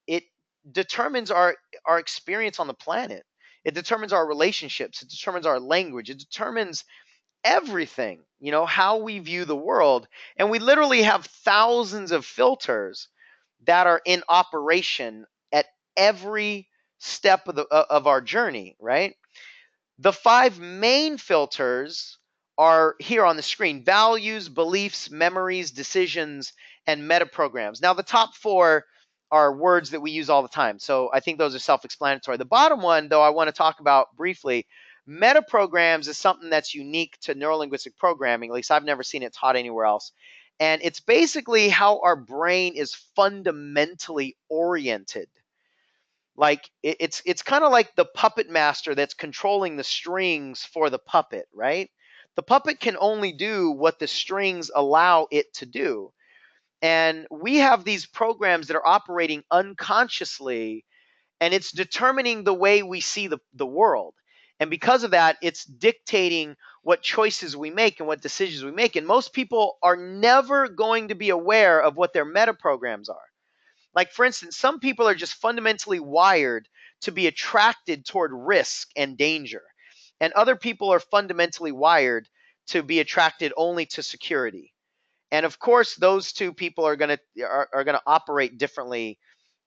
it determines our experience on the planet. It determines our relationships. It determines our language. It determines everything, how we view the world. And we literally have thousands of filters that are in operation at every step of our journey, right? The five main filters are here on the screen: values, beliefs, memories, decisions, and metaprograms. Now, the top four are words that we use all the time, so I think those are self-explanatory. The bottom one, though, I want to talk about briefly. Metaprograms is something that's unique to neurolinguistic programming. At least I've never seen it taught anywhere else. And it's basically how our brain is fundamentally oriented. Like it's kind of like the puppet master that's controlling the strings for the puppet, right? The puppet can only do what the strings allow it to do. And we have these programs that are operating unconsciously, and it's determining the way we see the world. And because of that, it's dictating what choices we make and what decisions we make. And most people are never going to be aware of what their meta programs are. Like, for instance, some people are just fundamentally wired to be attracted toward risk and danger, and other people are fundamentally wired to be attracted only to security. And of course, those two people are going to operate differently,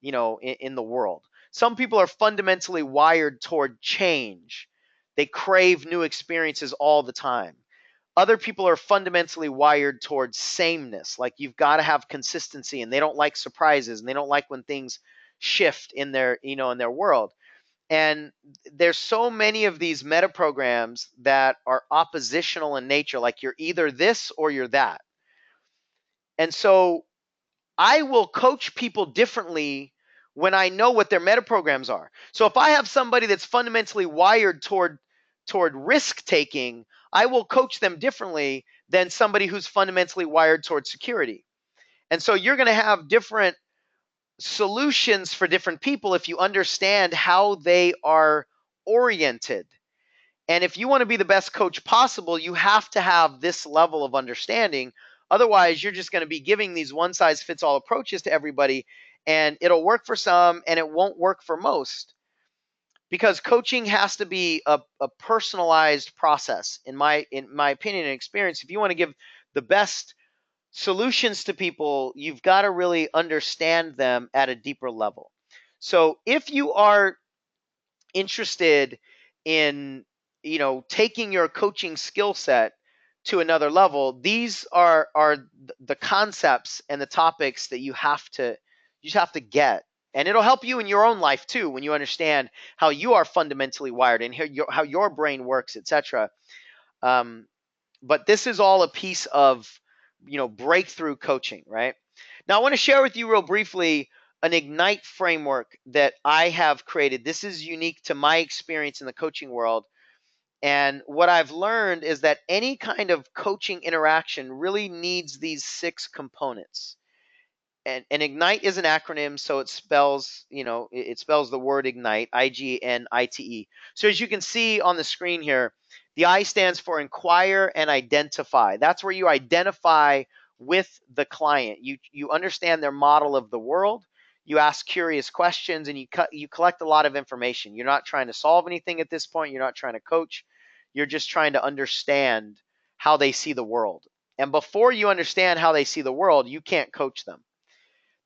in the world. Some people are fundamentally wired toward change. They crave new experiences all the time. Other people are fundamentally wired towards sameness. Like, you've got to have consistency, and they don't like surprises, and they don't like when things shift in their world. And there's so many of these meta programs that are oppositional in nature. Like, you're either this or you're that. And so I will coach people differently when I know what their meta programs are. So if I have somebody that's fundamentally wired toward risk taking, I will coach them differently than somebody who's fundamentally wired toward security. And so you're going to have different solutions for different people if you understand how they are oriented. And if you want to be the best coach possible, you have to have this level of understanding. Otherwise, you're just going to be giving these one size fits all approaches to everybody, and it'll work for some and it won't work for most. Because coaching has to be a personalized process, in my opinion and experience. If you want to give the best solutions to people, you've got to really understand them at a deeper level. So if you are interested in taking your coaching skill set to another level, these are the concepts and the topics that you just have to get. And it'll help you in your own life too, when you understand how you are fundamentally wired and how your brain works, etc. But this is all a piece of breakthrough coaching, right? Now, I want to share with you real briefly an Ignite framework that I have created. This is unique to my experience in the coaching world. And what I've learned is that any kind of coaching interaction really needs these 6 components. And Ignite is an acronym, so it spells the word Ignite, IGNITE. So as you can see on the screen here, the I stands for inquire and identify. That's where you identify with the client. You understand their model of the world. You ask curious questions, and you collect a lot of information. You're not trying to solve anything at this point. You're not trying to coach. You're just trying to understand how they see the world. And before you understand how they see the world, you can't coach them.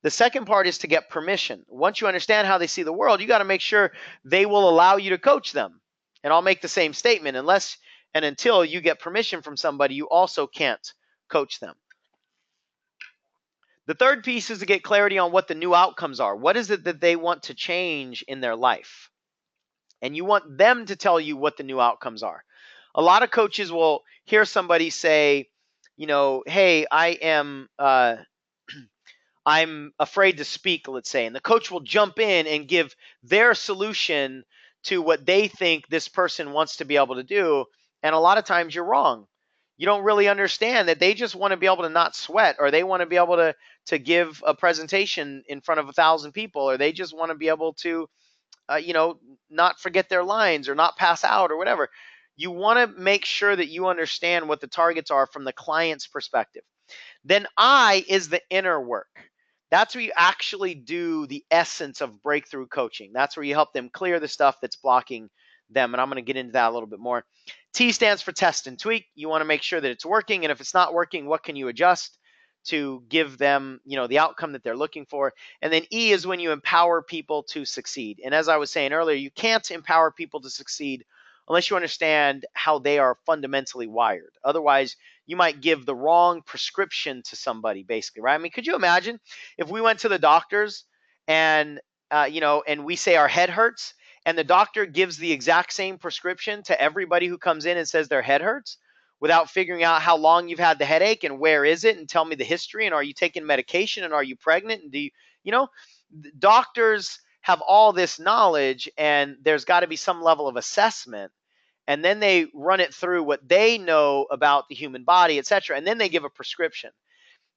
The second part is to get permission. Once you understand how they see the world, you got to make sure they will allow you to coach them. And I'll make the same statement: unless and until you get permission from somebody, you also can't coach them. The third piece is to get clarity on what the new outcomes are. What is it that they want to change in their life? And you want them to tell you what the new outcomes are. A lot of coaches will hear somebody say, hey, I'm afraid to speak, let's say, and the coach will jump in and give their solution to what they think this person wants to be able to do. And a lot of times you're wrong. You don't really understand that they just want to be able to not sweat, or they want to be able to give a presentation in front of 1,000 people, or they just want to be able to, not forget their lines or not pass out or whatever. You want to make sure that you understand what the targets are from the client's perspective. Then I is the inner work. That's where you actually do the essence of breakthrough coaching. That's where you help them clear the stuff that's blocking them. And I'm going to get into that a little bit more. T stands for test and tweak. You want to make sure that it's working. And if it's not working, what can you adjust to give them, the outcome that they're looking for? And then E is when you empower people to succeed. And as I was saying earlier, you can't empower people to succeed unless you understand how they are fundamentally wired. Otherwise, you might give the wrong prescription to somebody, basically, right? I mean, could you imagine if we went to the doctors and and we say our head hurts, and the doctor gives the exact same prescription to everybody who comes in and says their head hurts, without figuring out how long you've had the headache and where is it, and tell me the history, and are you taking medication, and are you pregnant, and do you, doctors have all this knowledge, and there's got to be some level of assessment, and then they run it through what they know about the human body, etc., and then they give a prescription.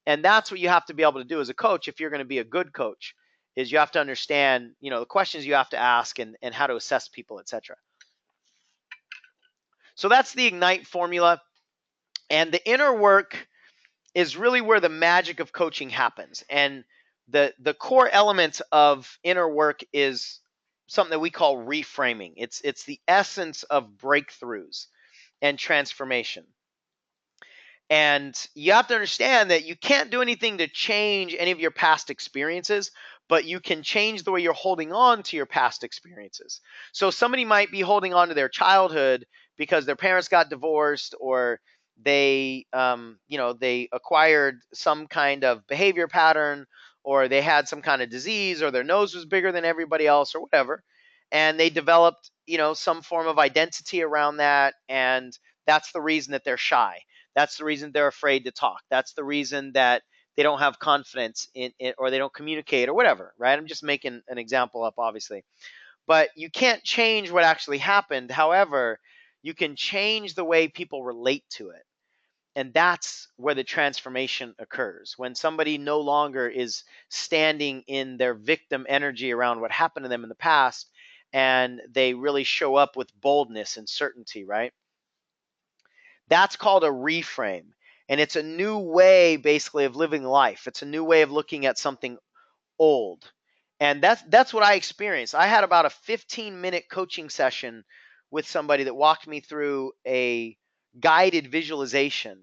And that's what you have to be able to do as a coach if you're going to be a good coach, is you have to understand, the questions you have to ask, and how to assess people, etc. So that's the Ignite formula. And the inner work is really where the magic of coaching happens. And the core element of inner work is something that we call reframing. It's the essence of breakthroughs and transformation. And you have to understand that you can't do anything to change any of your past experiences, but you can change the way you're holding on to your past experiences. So somebody might be holding on to their childhood because their parents got divorced, or they acquired some kind of behavior pattern, or they had some kind of disease, or their nose was bigger than everybody else, or whatever. And they developed, some form of identity around that. And that's the reason that they're shy. That's the reason they're afraid to talk. That's the reason that they don't have confidence in it, or they don't communicate, or whatever, right? I'm just making an example up, obviously. But you can't change what actually happened. However, you can change the way people relate to it. And that's where the transformation occurs. When somebody no longer is standing in their victim energy around what happened to them in the past, and they really show up with boldness and certainty, right? That's called a reframe. And it's a new way, basically, of living life. It's a new way of looking at something old. And that's what I experienced. I had about a 15-minute coaching session with somebody that walked me through a guided visualization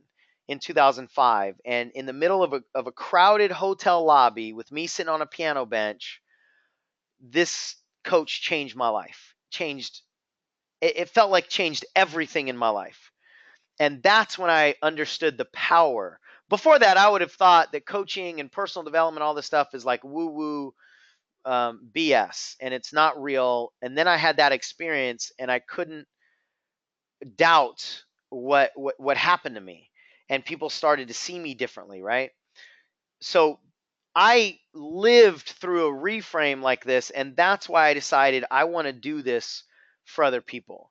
in 2005. And in the middle of a crowded hotel lobby with me sitting on a piano bench, this coach changed my life. It felt like changed everything in my life. And that's when I understood the power. Before that, I would have thought that coaching and personal development, all this stuff, is like woo woo BS, and it's not real. And then I had that experience, and I couldn't doubt what happened to me, and people started to see me differently, right? So I lived through a reframe like this, and that's why I decided I want to do this for other people.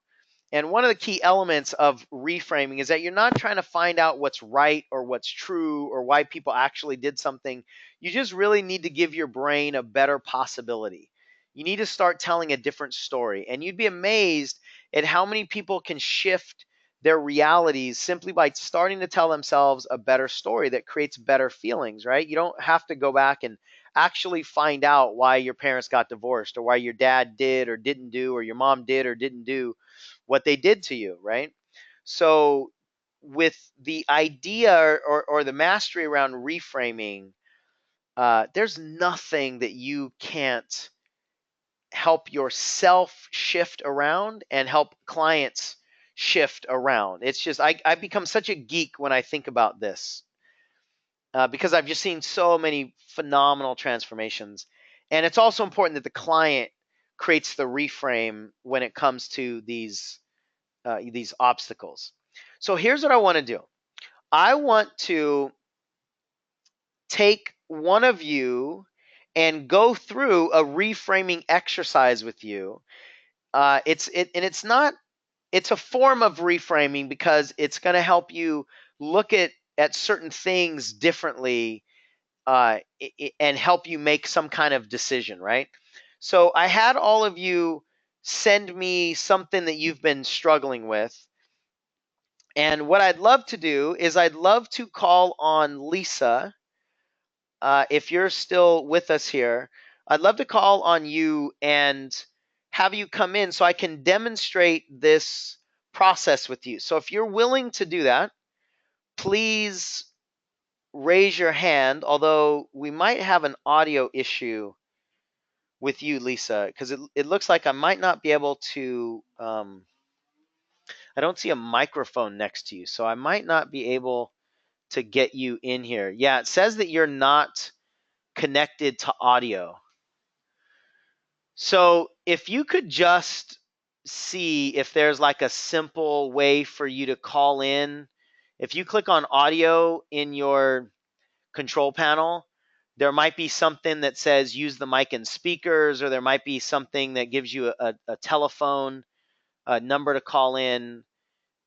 And one of the key elements of reframing is that you're not trying to find out what's right or what's true or why people actually did something. You just really need to give your brain a better possibility. You need to start telling a different story. And you'd be amazed at how many people can shift their realities simply by starting to tell themselves a better story that creates better feelings, right? You don't have to go back and actually find out why your parents got divorced, or why your dad did or didn't do, or your mom did or didn't do what they did to you, right? So with the idea, or the mastery around reframing, there's nothing that you can't help yourself shift around and help clients shift around. It's just, I become such a geek when I think about this, because I've just seen so many phenomenal transformations. And it's also important that the client creates the reframe when it comes to these these obstacles. So here's what I want to do. I want to take one of you and go through a reframing exercise with you. It's not, it's a form of reframing because it's going to help you look at certain things differently, and help you make some kind of decision, right? So I had all of you send me something that you've been struggling with. And what I'd love to do is I'd love to call on Lisa. If you're still with us here, I'd love to call on you and have you come in so I can demonstrate this process with you. So if you're willing to do that, please raise your hand, although we might have an audio issue with you, Lisa, because it looks like I might not be able to, I don't see a microphone next to you, so I might not be able to get you in here. Yeah, it says that you're not connected to audio. So if you could just see if there's like a simple way for you to call in. If you click on audio in your control panel, there might be something that says use the mic and speakers, or there might be something that gives you a telephone number to call in,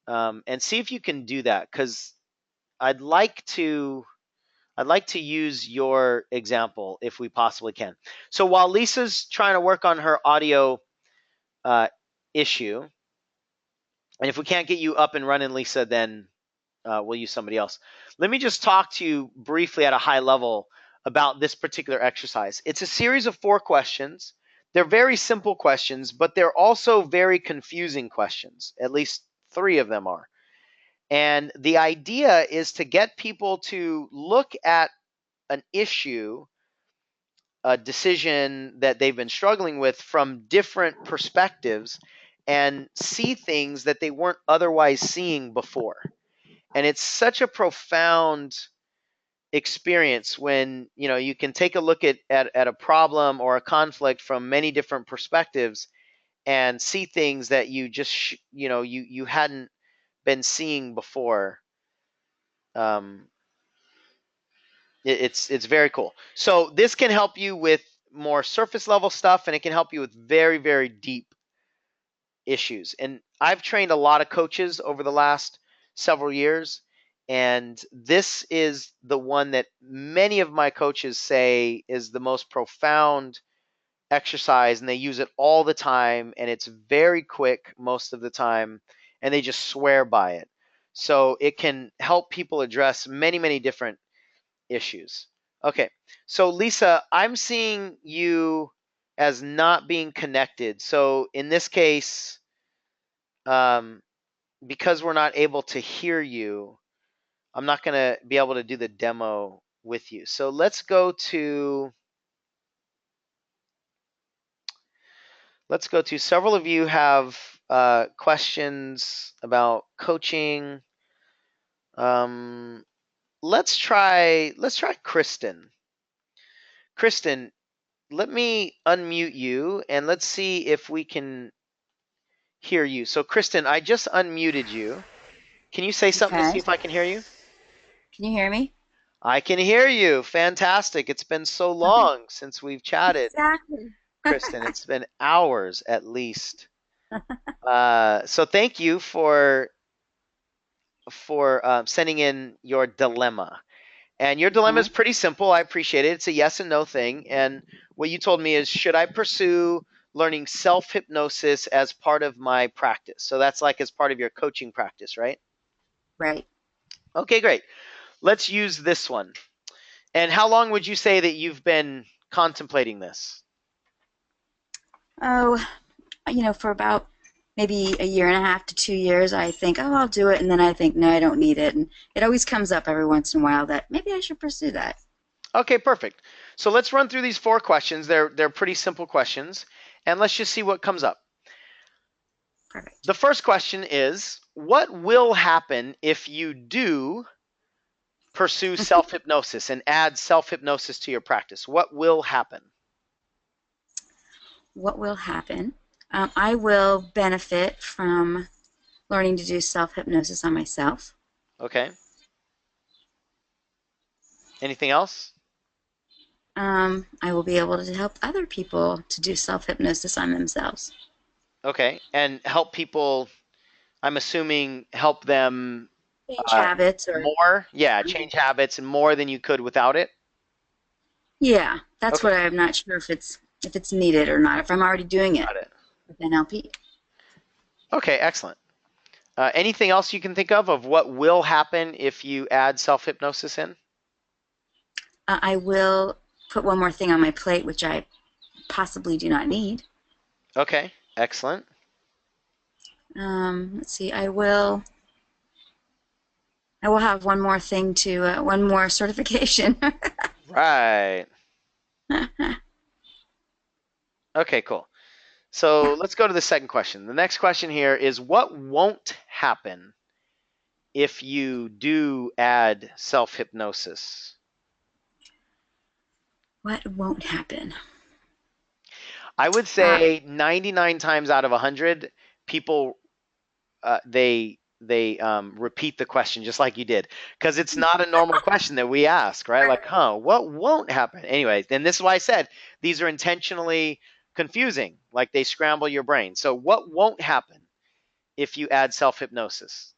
and see if you can do that, because I'd like to use your example if we possibly can. So while Lisa's trying to work on her audio uh, issue, and if we can't get you up and running, Lisa, then we'll use somebody else. Let me just talk to you briefly at a high level about this particular exercise. It's a series of 4 questions. They're very simple questions, but they're also very confusing questions. At least 3 of them are. And the idea is to get people to look at an issue, a decision that they've been struggling with from different perspectives and see things that they weren't otherwise seeing before. And it's such a profound experience when you can take a look at a problem or a conflict from many different perspectives and see things that you just you hadn't been seeing before. um, it's very cool. So this can help you with more surface level stuff, and it can help you with very, very deep issues. And I've trained a lot of coaches over the last several years, and this is the one that many of my coaches say is the most profound exercise, and they use it all the time, and it's very quick most of the time, and they just swear by it. So it can help people address many, many different issues. Okay, so Lisa, I'm seeing you as not being connected. So in this case, um, because we're not able to hear you, I'm not going to be able to do the demo with you. So let's go to several of you have questions about coaching. Let's try Kristen. Kristen, let me unmute you and let's see if we can hear you. So Kristen, I just unmuted you. Can you say something to see Okay. if I can hear you? Can you hear me? I can hear you. Fantastic. It's been so long since we've chatted, Exactly. Kristen. It's been hours at least. So thank you for sending in your dilemma. And your dilemma is Okay. pretty simple. I appreciate it. It's a yes and no thing. And what you told me is, should I pursue learning self hypnosis as part of my practice? So that's like as part of your coaching practice, right? Right. Okay, great. Let's use this one. And how long would you say that you've been contemplating this? Oh, for about maybe a year and a half to 2 years, I think, oh, I'll do it. And then I think, no, I don't need it. And it always comes up every once in a while that maybe I should pursue that. Okay, perfect. So let's run through these 4 questions. They're pretty simple questions, and let's just see what comes up. Perfect. The first question is, what will happen if you do pursue self hypnosis and add self hypnosis to your practice? What will happen? What will happen? I will benefit from learning to do self-hypnosis on myself. Okay. Anything else? I will be able to help other people to do self-hypnosis on themselves. Okay. And help people, I'm assuming help them Change habits or more. Yeah, change habits and more than you could without it. yeah, that's Okay. what I'm not sure if it's needed or not. If I'm already doing it Got it. with NLP, Okay, excellent. Anything else you can think of what will happen if you add self-hypnosis in? I will put one more thing on my plate, which I possibly do not need. Okay, excellent. Let's see. I will have one more thing to one more certification. Right. Okay, cool. So let's go to the second question. The next question here is what won't happen if you do add self-hypnosis? What won't happen? I would Uh, say 99 times out of 100, people they repeat the question just like you did because it's not a normal question that we ask, right? Like, what won't happen? Anyway, and this is why I said these are intentionally confusing, like they scramble your brain. So, what won't happen if you add self hypnosis?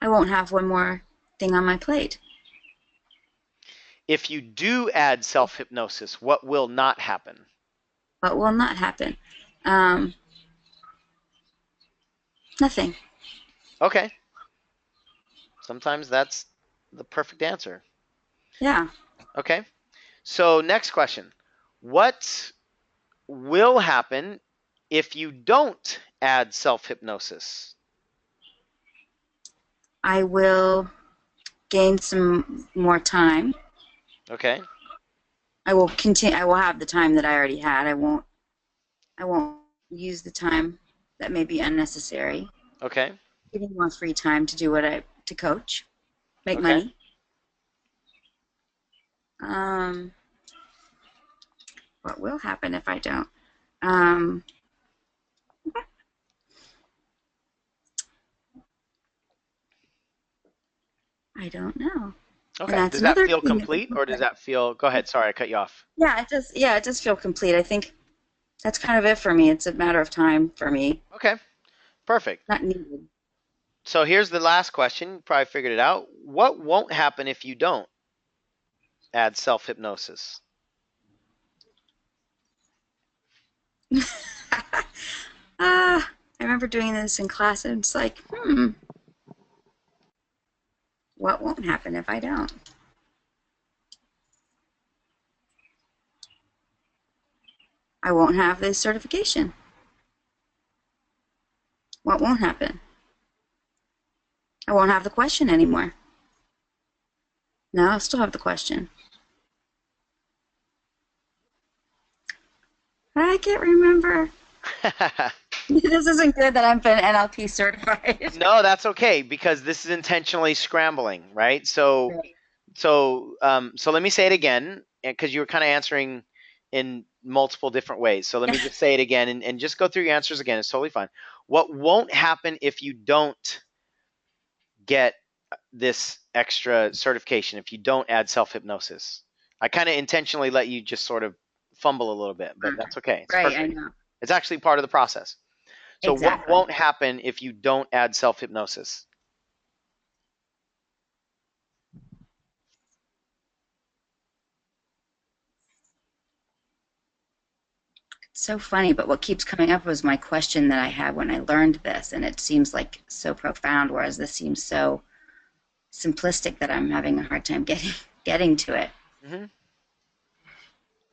I won't have one more thing on my plate. If you do add self hypnosis, what will not happen? What will not happen? Um, Nothing. Okay, sometimes that's the perfect answer. Yeah. Okay, so next question. What will happen if you don't add self hypnosis? I will gain some more time. Okay, I will continue. I will have the time that I already had. I won't use the time that may be unnecessary. okay, Giving more free time to do to coach, make okay. money. Um, what will happen if I don't? Um, I don't know. And Okay. that's Does that another feel thing. complete or does that feel, go ahead, sorry, I cut you off. It does feel complete. I think that's kind of it for me. It's a matter of time for me, Okay, perfect. not needed. So here's the last question. You probably figured it out. What won't happen if you don't add self hypnosis? I remember doing this in class, and it's like, what won't happen if I don't? I won't have this certification. What won't happen? I won't have the question anymore. No, I'll still have the question. I can't remember. This isn't good that I'm been NLP certified. No, that's okay because this is intentionally scrambling, right? So Right. so let me say it again because you were kind of answering in multiple different ways. So let me just say it again and just go through your answers again. It's totally fine. What won't happen if you don't get this extra certification, if you don't add self hypnosis? I kind of intentionally let you just sort of fumble a little bit, but that's okay. It's Right, I perfect. know. It's actually part of the process. So what Exactly. won't happen if you don't add self hypnosis? It's so funny, but what keeps coming up was my question that I had when I learned this, and it seems like so profound, whereas this seems so simplistic that I'm having a hard time getting to it. Hmm.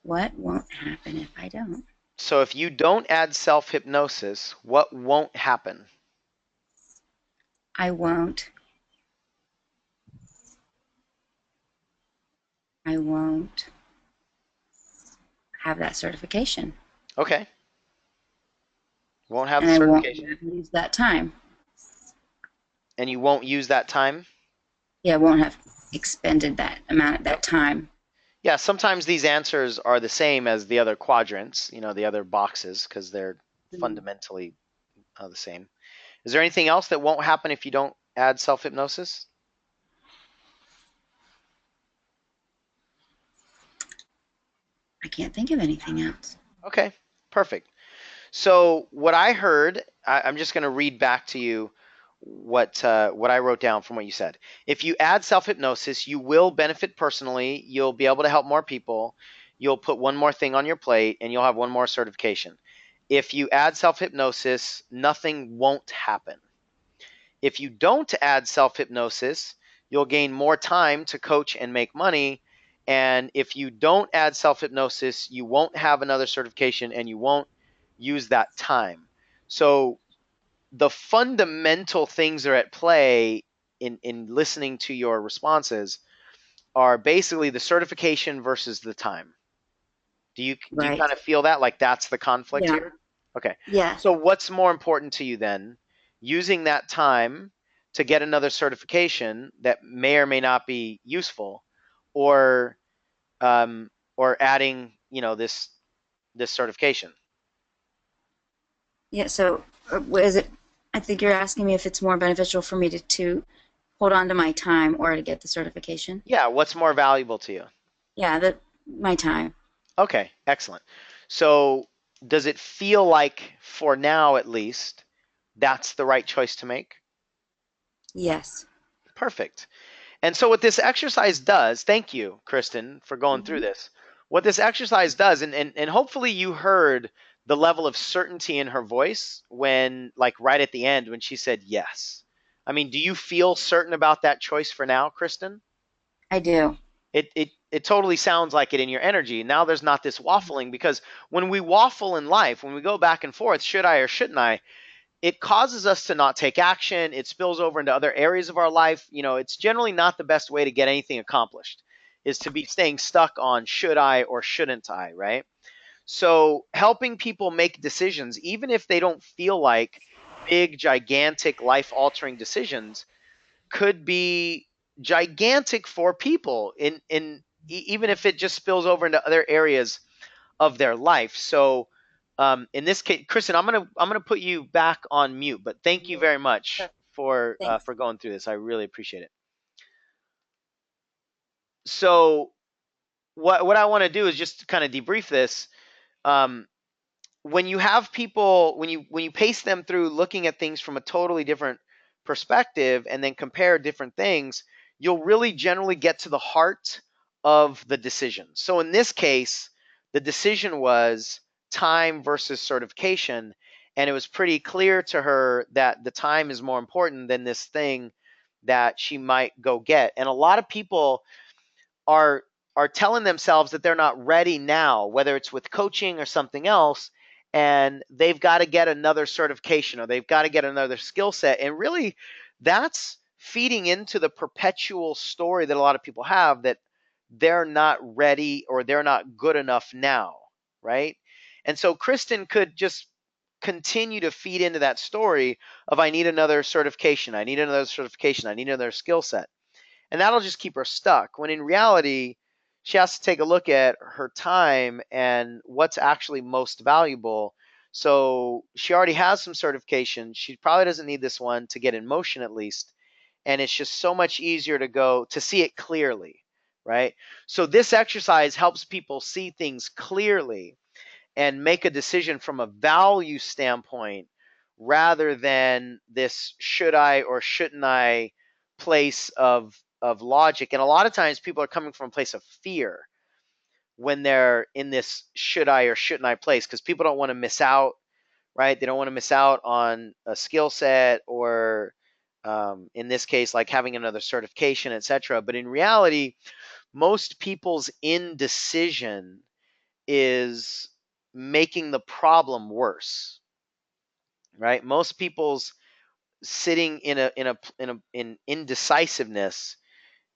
What won't happen if I don't? So if you don't add self hypnosis, what won't happen? I won't. I won't have that certification, Okay. Won't have and the I won't certification. use that time. And you won't use that time? Yeah, I won't have expended that amount that Okay. time. Yeah, sometimes these answers are the same as the other quadrants, the other boxes, because they're Mm. fundamentally the same. Is there anything else that won't happen if you don't add self-hypnosis? I can't think of anything else. Okay, perfect. So what I heard, I'm just going to read back to you what I wrote down from what you said. If you add self-hypnosis, you will benefit personally. You'll be able to help more people. You'll put one more thing on your plate, and you'll have one more certification. If you add self-hypnosis, nothing won't happen. If you don't add self-hypnosis, you'll gain more time to coach and make money. And if you don't add self-hypnosis, you won't have another certification and you won't use that time. So the fundamental things that are at play in listening to your responses are basically the certification versus the time. Do you Right. kind of feel that like that's the conflict Yeah. here? Okay. Yeah. So what's more important to you then? Using that time to get another certification that may or may not be useful, or or adding, this certification. Yeah. So, is it? I think you're asking me if it's more beneficial for me to hold on to my time or to get the certification. Yeah, what's more valuable to you? Yeah, that my time. Okay, excellent. So does it feel like, for now at least, that's the right choice to make? Yes. Perfect. And so what this exercise does, thank you, Kristen, for going through Hmm. this. What this exercise does, and hopefully you heard the level of certainty in her voice when, like right at the end, when she said yes. I mean, do you feel certain about that choice for now, Kristen? I do. It totally sounds like it in your energy. Now there's not this waffling, because when we waffle in life, when we go back and forth, should I or shouldn't I, it causes us to not take action. It spills over into other areas of our life. It's generally not the best way to get anything accomplished, is to be staying stuck on should I or shouldn't I, right? So helping people make decisions, even if they don't feel like big, gigantic, life altering decisions, could be gigantic for people even if it just spills over into other areas of their life. So in this case, Kristen, I'm gonna put you back on mute. But thank you very much Perfect. for Thanks. going through this. I really appreciate it. So what I want to do is just kind of debrief this. Um, when you have people, when you pace them through looking at things from a totally different perspective and then compare different things, you'll really generally get to the heart of the decision. So in this case, the decision was time versus certification, and it was pretty clear to her that the time is more important than this thing that she might go get. And a lot of people are are telling themselves that they're not ready now, whether it's with coaching or something else, and they've got to get another certification or they've got to get another skill set. And really, that's feeding into the perpetual story that a lot of people have, that they're not ready or they're not good enough now, right? And so Kristen could just continue to feed into that story of, I need another certification, I need another certification, I need another skill set, and that'll just keep her stuck. When in reality, she has to take a look at her time and what's actually most valuable. So she already has some certification. She probably doesn't need this one to get in motion, at least. And it's just so much easier to go to see it clearly, right? So this exercise helps people see things clearly and make a decision from a value standpoint, rather than this should I or shouldn't I place of logic. And a lot of times people are coming from a place of fear when they're in this should I or shouldn't I place, because people don't want to miss out, right? They don't want to miss out on a skill set, or in this case, like having another certification, etc. But in reality, most people's indecision is making the problem worse, right? Most people's sitting in indecisiveness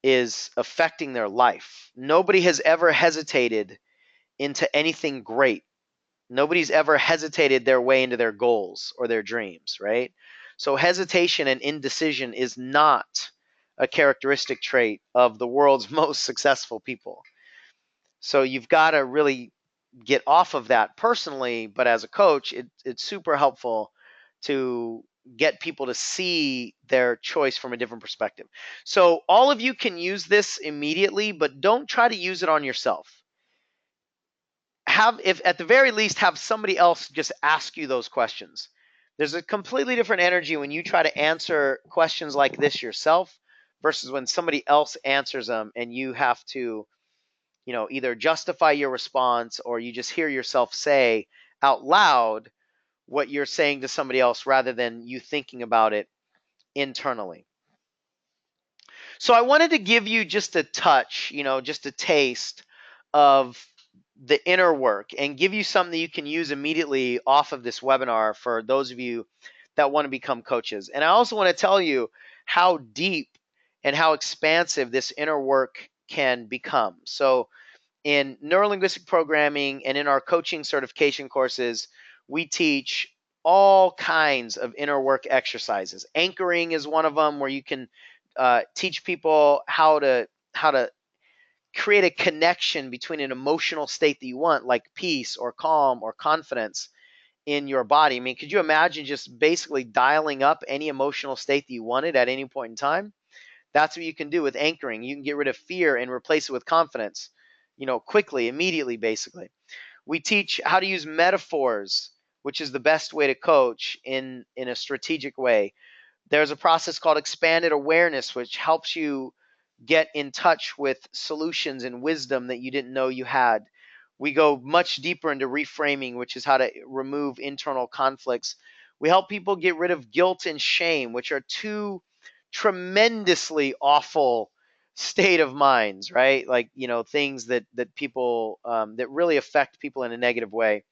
is affecting their life. Nobody has ever hesitated into anything great. Nobody's ever hesitated their way into their goals or their dreams, right? So hesitation and indecision is not a characteristic trait of the world's most successful people. So you've got to really get off of that personally, but as a coach, it's super helpful to get people to see their choice from a different perspective. So all of you can use this immediately, but don't try to use it on yourself. If at the very least have somebody else just ask you those questions. There's a completely different energy when you try to answer questions like this yourself versus when somebody else answers them and you have to, either justify your response or you just hear yourself say out loud what you're saying to somebody else rather than you thinking about it internally. So I wanted to give you just a touch, just a taste of the inner work and give you something that you can use immediately off of this webinar for those of you that want to become coaches. And I also want to tell you how deep and how expansive this inner work can become. So in neurolinguistic programming and in our coaching certification courses, we teach all kinds of inner work exercises. Anchoring is one of them, where you can teach people how to create a connection between an emotional state that you want, like peace or calm or confidence in your body. I mean, could you imagine just basically dialing up any emotional state that you wanted at any point in time? That's what you can do with anchoring. You can get rid of fear and replace it with confidence, quickly, immediately, basically. We teach how to use metaphors, which is the best way to coach in a strategic way. There's a process called expanded awareness, which helps you get in touch with solutions and wisdom that you didn't know you had. We go much deeper into reframing, which is how to remove internal conflicts. We help people get rid of guilt and shame, which are two tremendously awful state of minds, right? Like, things that people that really affect people in a negative way.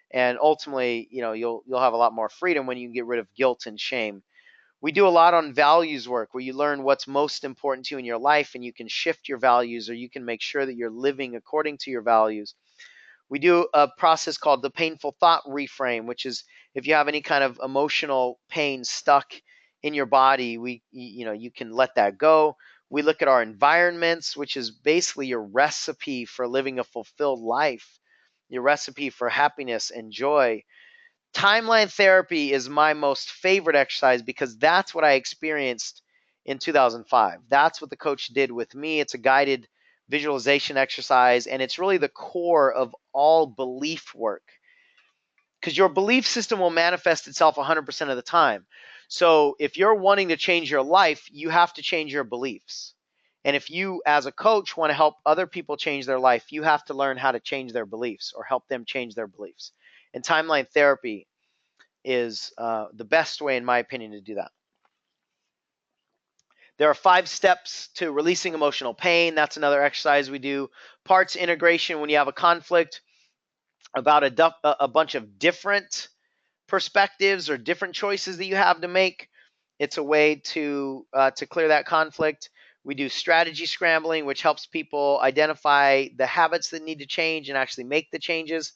And ultimately, you'll have a lot more freedom when you can get rid of guilt and shame. We do a lot on values work, where you learn what's most important to you in your life and you can shift your values, or you can make sure that you're living according to your values. We do a process called the painful thought reframe, which is if you have any kind of emotional pain stuck in your body, you can let that go. We look at our environments, which is basically your recipe for living a fulfilled life, your recipe for happiness and joy. Timeline therapy is my most favorite exercise because that's what I experienced in 2005. That's what the coach did with me. It's a guided visualization exercise, and it's really the core of all belief work, because your belief system will manifest itself 100% of the time. So if you're wanting to change your life, you have to change your beliefs. And if you, as a coach, want to help other people change their life, you have to learn how to change their beliefs or help them change their beliefs. And timeline therapy is the best way, in my opinion, to do that. There are 5 steps to releasing emotional pain. That's another exercise we do. Parts integration, when you have a conflict about a bunch of different perspectives or different choices that you have to make. It's a way to clear that conflict. We do strategy scrambling, which helps people identify the habits that need to change and actually make the changes.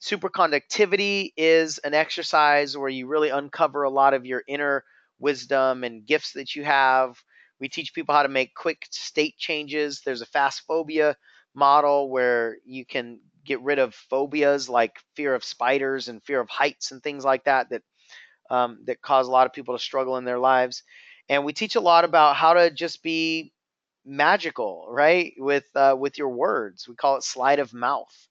Superconductivity is an exercise where you really uncover a lot of your inner wisdom and gifts that you have. We teach people how to make quick state changes. There's a fast phobia model where you can get rid of phobias like fear of spiders and fear of heights and things like that cause a lot of people to struggle in their lives. And we teach a lot about how to just be magical, right? With your words. We call it sleight of mouth.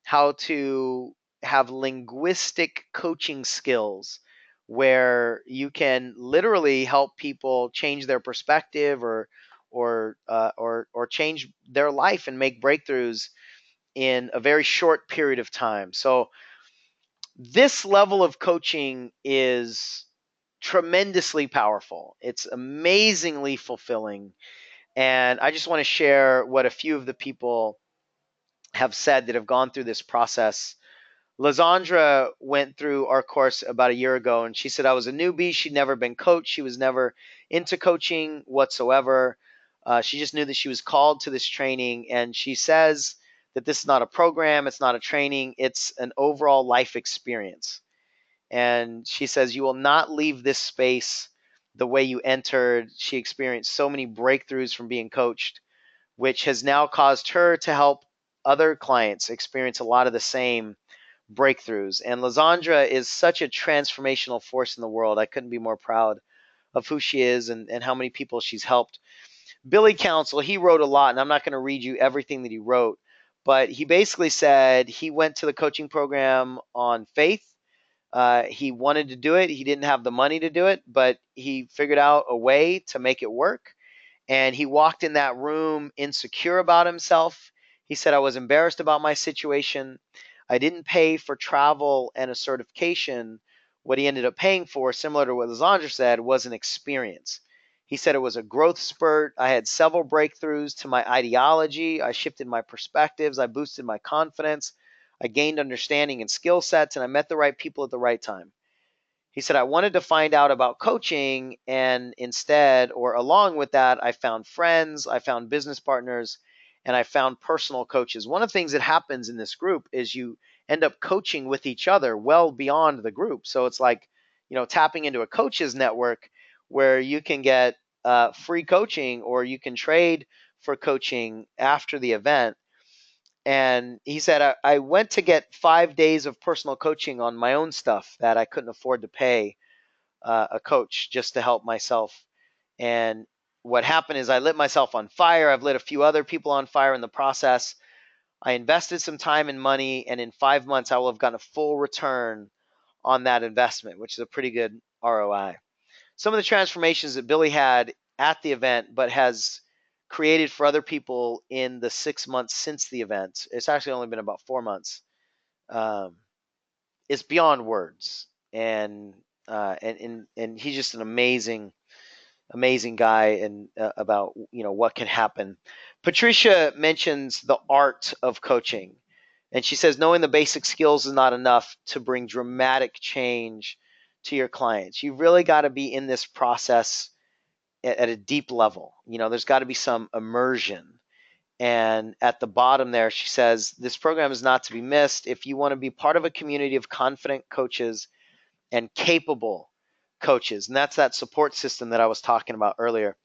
How to have linguistic coaching skills where you can literally help people change their perspective or change their life and make breakthroughs in a very short period of time. So this level of coaching is tremendously powerful. It's amazingly fulfilling. And I just want to share what a few of the people have said that have gone through this process. Lizandra went through our course about a year ago, and she said, I was a newbie. She'd never been coached. She was never into coaching whatsoever. She just knew that she was called to this training. And she says that this is not a program, it's not a training, it's an overall life experience. And she says, you will not leave this space the way you entered. She experienced so many breakthroughs from being coached, which has now caused her to help other clients experience a lot of the same breakthroughs. And Lizandra is such a transformational force in the world. I couldn't be more proud of who she is and how many people she's helped. Billy Council, he wrote a lot, and I'm not going to read you everything that he wrote, but he basically said he went to the coaching program on faith. He wanted to do it. He didn't have the money to do it, but he figured out a way to make it work. And he walked in that room insecure about himself. He said, I was embarrassed about my situation. I didn't pay for travel and a certification. What he ended up paying for, similar to what Lizandra said, was an experience. He said it was a growth spurt. I had several breakthroughs to my ideology. I shifted my perspectives. I boosted my confidence. I gained understanding and skill sets, and I met the right people at the right time. He said, I wanted to find out about coaching, and instead, or along with that, I found friends, I found business partners, and I found personal coaches. One of the things that happens in this group is you end up coaching with each other well beyond the group. So it's like, tapping into a coaches network where you can get free coaching or you can trade for coaching after the event. And he said, I went to get 5 days of personal coaching on my own stuff that I couldn't afford to pay a coach just to help myself. And what happened is I lit myself on fire. I've lit a few other people on fire in the process. I invested some time and money, and in 5 months, I will have gotten a full return on that investment, which is a pretty good ROI. Some of the transformations that Billy had at the event, but has created for other people in the 6 months since the event. It's actually only been about 4 months. Um, it's beyond words, and he's just an amazing guy, and about what can happen. Patricia mentions the art of coaching, and she says knowing the basic skills is not enough to bring dramatic change to your clients. You really got to be in this process at a deep level. There's got to be some immersion. And at the bottom there, she says, this program is not to be missed if you want to be part of a community of confident coaches and capable coaches. And that's that support system that I was talking about earlier.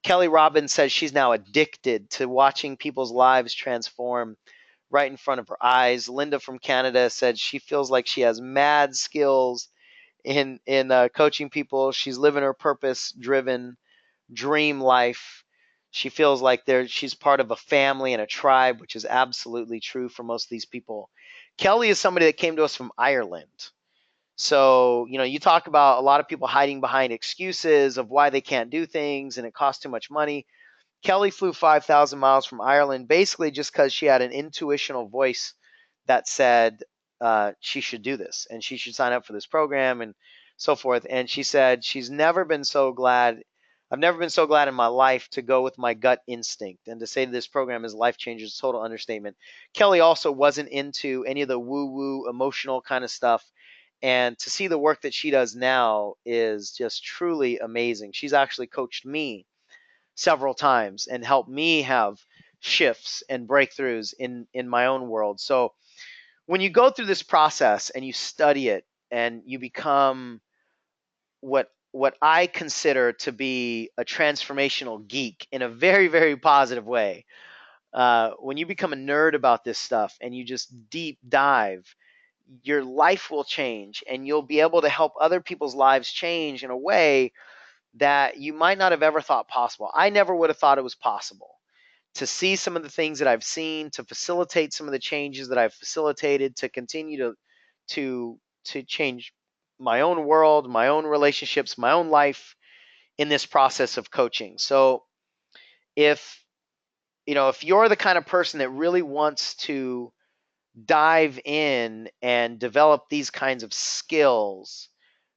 Kelly Robbins says she's now addicted to watching people's lives transform right in front of her eyes. Linda from Canada said she feels like she has mad skills in coaching people. She's living her purpose-driven dream life. She feels like she's part of a family and a tribe, which is absolutely true for most of these people. Kelly is somebody that came to us from Ireland. So, you talk about a lot of people hiding behind excuses of why they can't do things and it costs too much money. Kelly flew 5,000 miles from Ireland basically just because she had an intuitional voice that said she should do this and she should sign up for this program and so forth. And she said she's never been so glad. I've never been so glad in my life to go with my gut instinct, and to say this program is life changing is a total understatement. Kelly also wasn't into any of the woo-woo emotional kind of stuff. And to see the work that she does now is just truly amazing. She's actually coached me several times and helped me have shifts and breakthroughs in my own world. So when you go through this process and you study it and you become what I consider to be a transformational geek in a very, very positive way, when you become a nerd about this stuff and you just deep dive, your life will change and you'll be able to help other people's lives change in a way that you might not have ever thought possible. I never would have thought it was possible to see some of the things that I've seen, to facilitate some of the changes that I've facilitated, to continue to change my own world, my own relationships, my own life in this process of coaching. So if if you're the kind of person that really wants to dive in and develop these kinds of skills,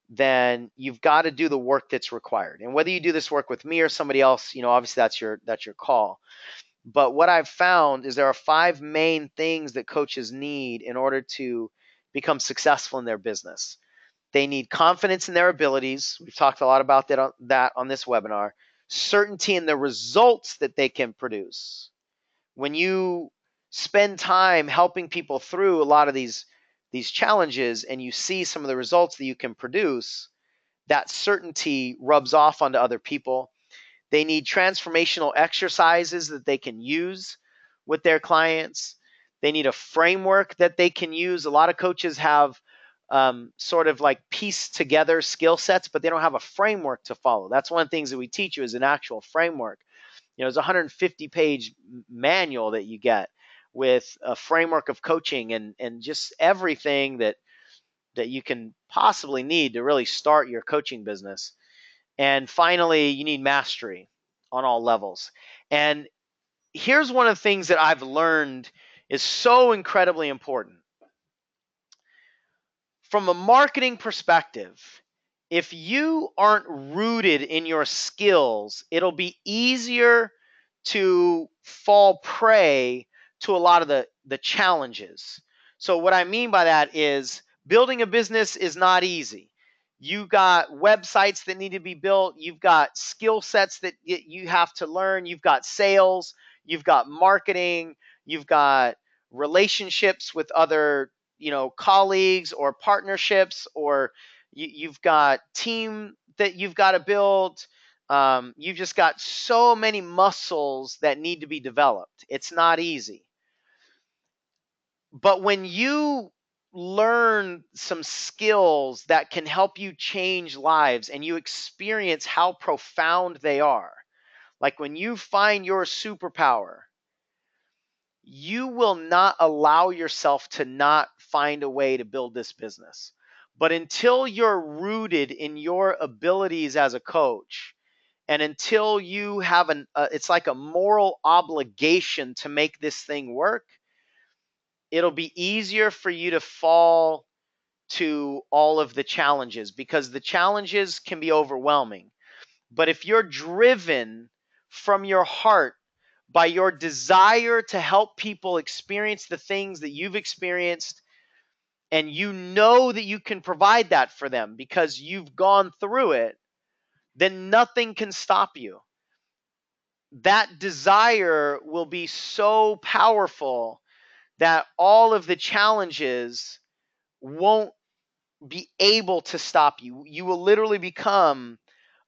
then you've got to do the work that's required. And whether you do this work with me or somebody else, obviously that's your call. But what I've found is there are 5 main things that coaches need in order to become successful in their business. They need confidence in their abilities. We've talked a lot about that on this webinar. Certainty in the results that they can produce. When you spend time helping people through a lot of these challenges and you see some of the results that you can produce, that certainty rubs off onto other people. They need transformational exercises that they can use with their clients. They need a framework that they can use. A lot of coaches have sort of like pieced together skill sets, but they don't have a framework to follow. That's one of the things that we teach you is an actual framework. It's a 150-page manual that you get with a framework of coaching and just everything that you can possibly need to really start your coaching business. And finally, you need mastery on all levels. And here's one of the things that I've learned is so incredibly important. From a marketing perspective, if you aren't rooted in your skills, it'll be easier to fall prey to a lot of the challenges. So what I mean by that is building a business is not easy. You got websites that need to be built, you've got skill sets that you have to learn, you've got sales, you've got marketing, you've got relationships with other colleagues or partnerships, or you've got team that you've got to build. You've just got so many muscles that need to be developed. It's not easy. But when you learn some skills that can help you change lives and you experience how profound they are, like when you find your superpower, you will not allow yourself to not find a way to build this business. But until you're rooted in your abilities as a coach, and until you have it's like a moral obligation to make this thing work, it'll be easier for you to fall to all of the challenges, because the challenges can be overwhelming. But if you're driven from your heart by your desire to help people experience the things that you've experienced, and you know that you can provide that for them because you've gone through it, then nothing can stop you. That desire will be so powerful that all of the challenges won't be able to stop you. You will literally become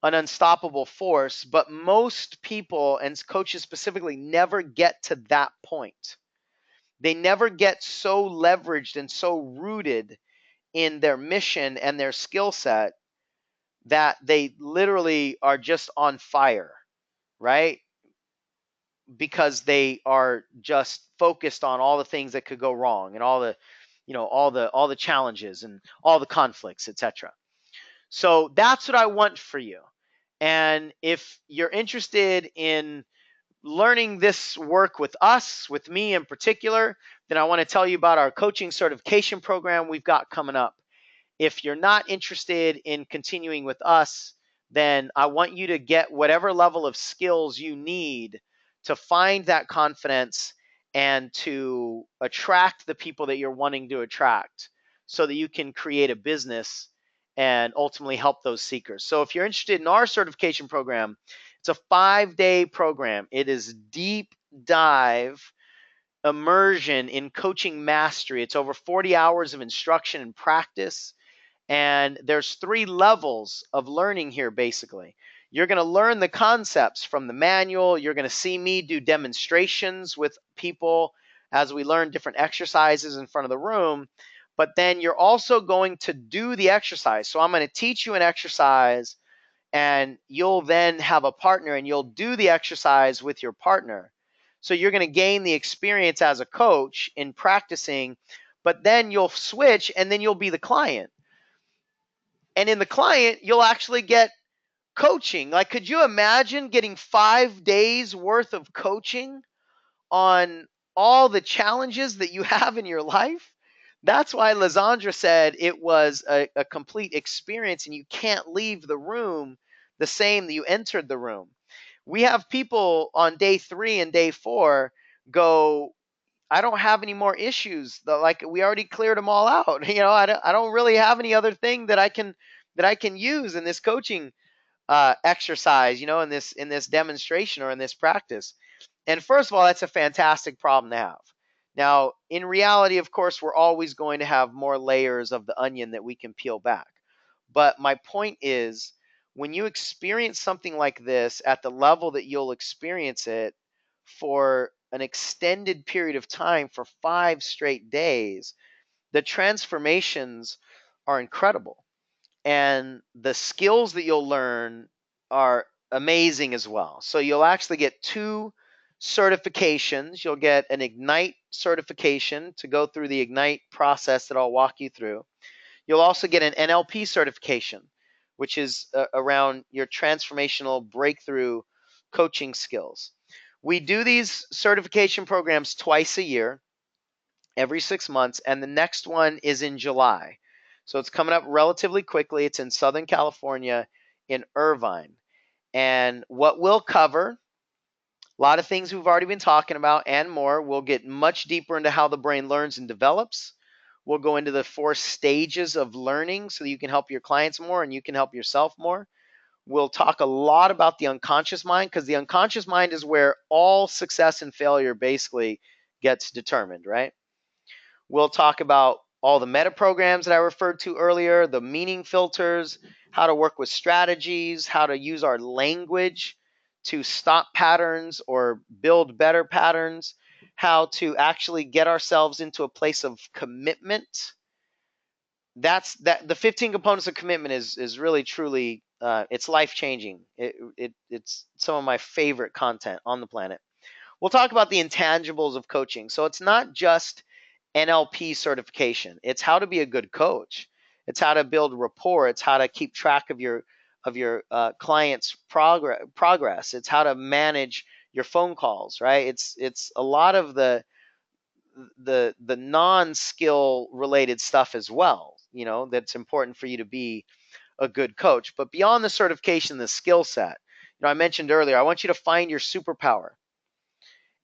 an unstoppable force, but most people, and coaches specifically, never get to that point. They never get so leveraged and so rooted in their mission and their skill set that they literally are just on fire, right? Because they are just focused on all the things that could go wrong and all the all the challenges and all the conflicts, etc. So that's what I want for you. And if you're interested in learning this work with us, with me in particular, then I want to tell you about our coaching certification program we've got coming up. If you're not interested in continuing with us, then I want you to get whatever level of skills you need to find that confidence and to attract the people that you're wanting to attract so that you can create a business and ultimately help those seekers. So if you're interested in our certification program, it's a 5-day program. It is deep dive immersion in coaching mastery. It's over 40 hours of instruction and practice. And there's 3 levels of learning here, basically. You're going to learn the concepts from the manual. You're going to see me do demonstrations with people as we learn different exercises in front of the room. But then you're also going to do the exercise. So I'm going to teach you an exercise, and you'll then have a partner, and you'll do the exercise with your partner. So you're going to gain the experience as a coach in practicing, but then you'll switch, and then you'll be the client. And in the client, you'll actually get coaching. Like, could you imagine getting 5 days worth of coaching on all the challenges that you have in your life? That's why Lizandra said it was a complete experience, and you can't leave the room the same that you entered the room. We have people on day 3 and day 4 go, I don't have any more issues. Like, we already cleared them all out. I don't really have any other thing that I can use in this coaching exercise, in this demonstration or in this practice. And first of all, that's a fantastic problem to have. Now, in reality, of course, we're always going to have more layers of the onion that we can peel back. But my point is, when you experience something like this at the level that you'll experience it for an extended period of time for 5 straight days, the transformations are incredible. And the skills that you'll learn are amazing as well. So you'll actually get 2 certifications. You'll get an Ignite certification to go through the Ignite process that I'll walk you through. You'll also get an NLP certification, which is around your transformational breakthrough coaching skills. We do these certification programs twice a year, every 6 months, and the next one is in July. So it's coming up relatively quickly. It's in Southern California in Irvine. And what we'll cover, a lot of things we've already been talking about and more. We'll get much deeper into how the brain learns and develops. We'll go into the 4 stages of learning so that you can help your clients more and you can help yourself more. We'll talk a lot about the unconscious mind, because the unconscious mind is where all success and failure basically gets determined, right? We'll talk about all the meta programs that I referred to earlier, the meaning filters, how to work with strategies, how to use our language to stop patterns or build better patterns, how to actually get ourselves into a place of commitment. The 15 components of commitment is really truly it's life changing. It's some of my favorite content on the planet. We'll talk about the intangibles of coaching. So it's not just NLP certification. It's how to be a good coach. It's how to build rapport. It's how to keep track of your client's progress. It's how to manage your phone calls, right? It's a lot of the non-skill related stuff as well, that's important for you to be a good coach. But beyond the certification, the skill set, I mentioned earlier, I want you to find your superpower.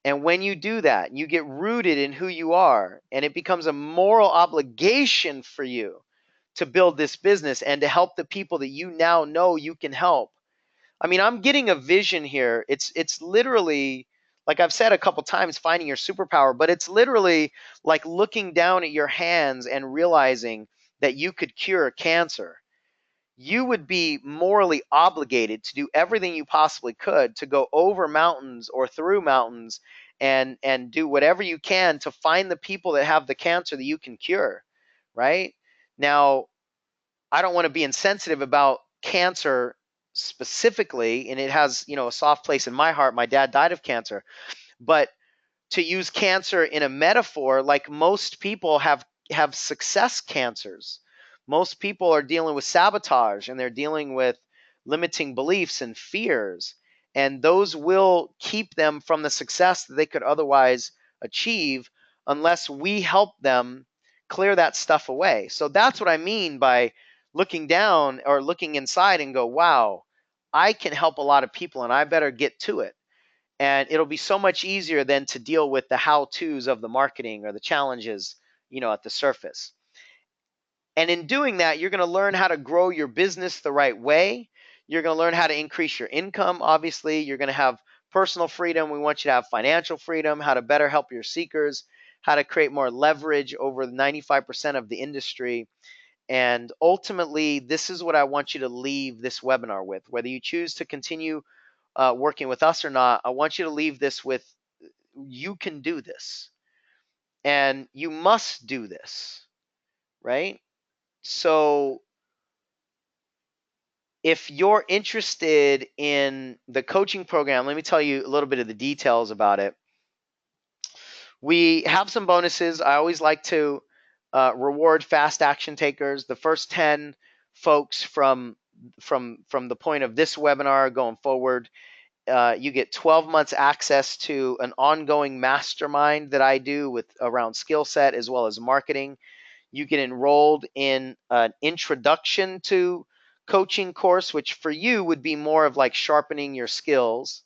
And when you do that, you get rooted in who you are, and it becomes a moral obligation for you to build this business and to help the people that you now know you can help. I mean, I'm getting a vision here. It's literally, like I've said a couple times, finding your superpower, but it's literally like looking down at your hands and realizing that you could cure cancer. You would be morally obligated to do everything you possibly could to go over mountains or through mountains and do whatever you can to find the people that have the cancer that you can cure, right? Now, I don't want to be insensitive about cancer specifically, and it has, a soft place in my heart. My dad died of cancer, but to use cancer in a metaphor, like most people have success cancers. Most people are dealing with sabotage and they're dealing with limiting beliefs and fears, and those will keep them from the success that they could otherwise achieve unless we help them clear that stuff away. So that's what I mean by looking down or looking inside and go, wow, I can help a lot of people and I better get to it. And it'll be so much easier than to deal with the how-tos of the marketing or the challenges, at the surface. And in doing that, you're going to learn how to grow your business the right way. You're going to learn how to increase your income. Obviously, you're going to have personal freedom. We want you to have financial freedom, how to better help your seekers, how to create more leverage over 95% of the industry. And ultimately, this is what I want you to leave this webinar with. Whether you choose to continue working with us or not, I want you to leave this with, you can do this and you must do this, right? So if you're interested in the coaching program, let me tell you a little bit of the details about it. We have some bonuses. I always like to reward fast action takers. The first 10 folks from the point of this webinar going forward, you get 12 months access to an ongoing mastermind that I do with around skill set as well as marketing. You get enrolled in an introduction to coaching course, which for you would be more of like sharpening your skills.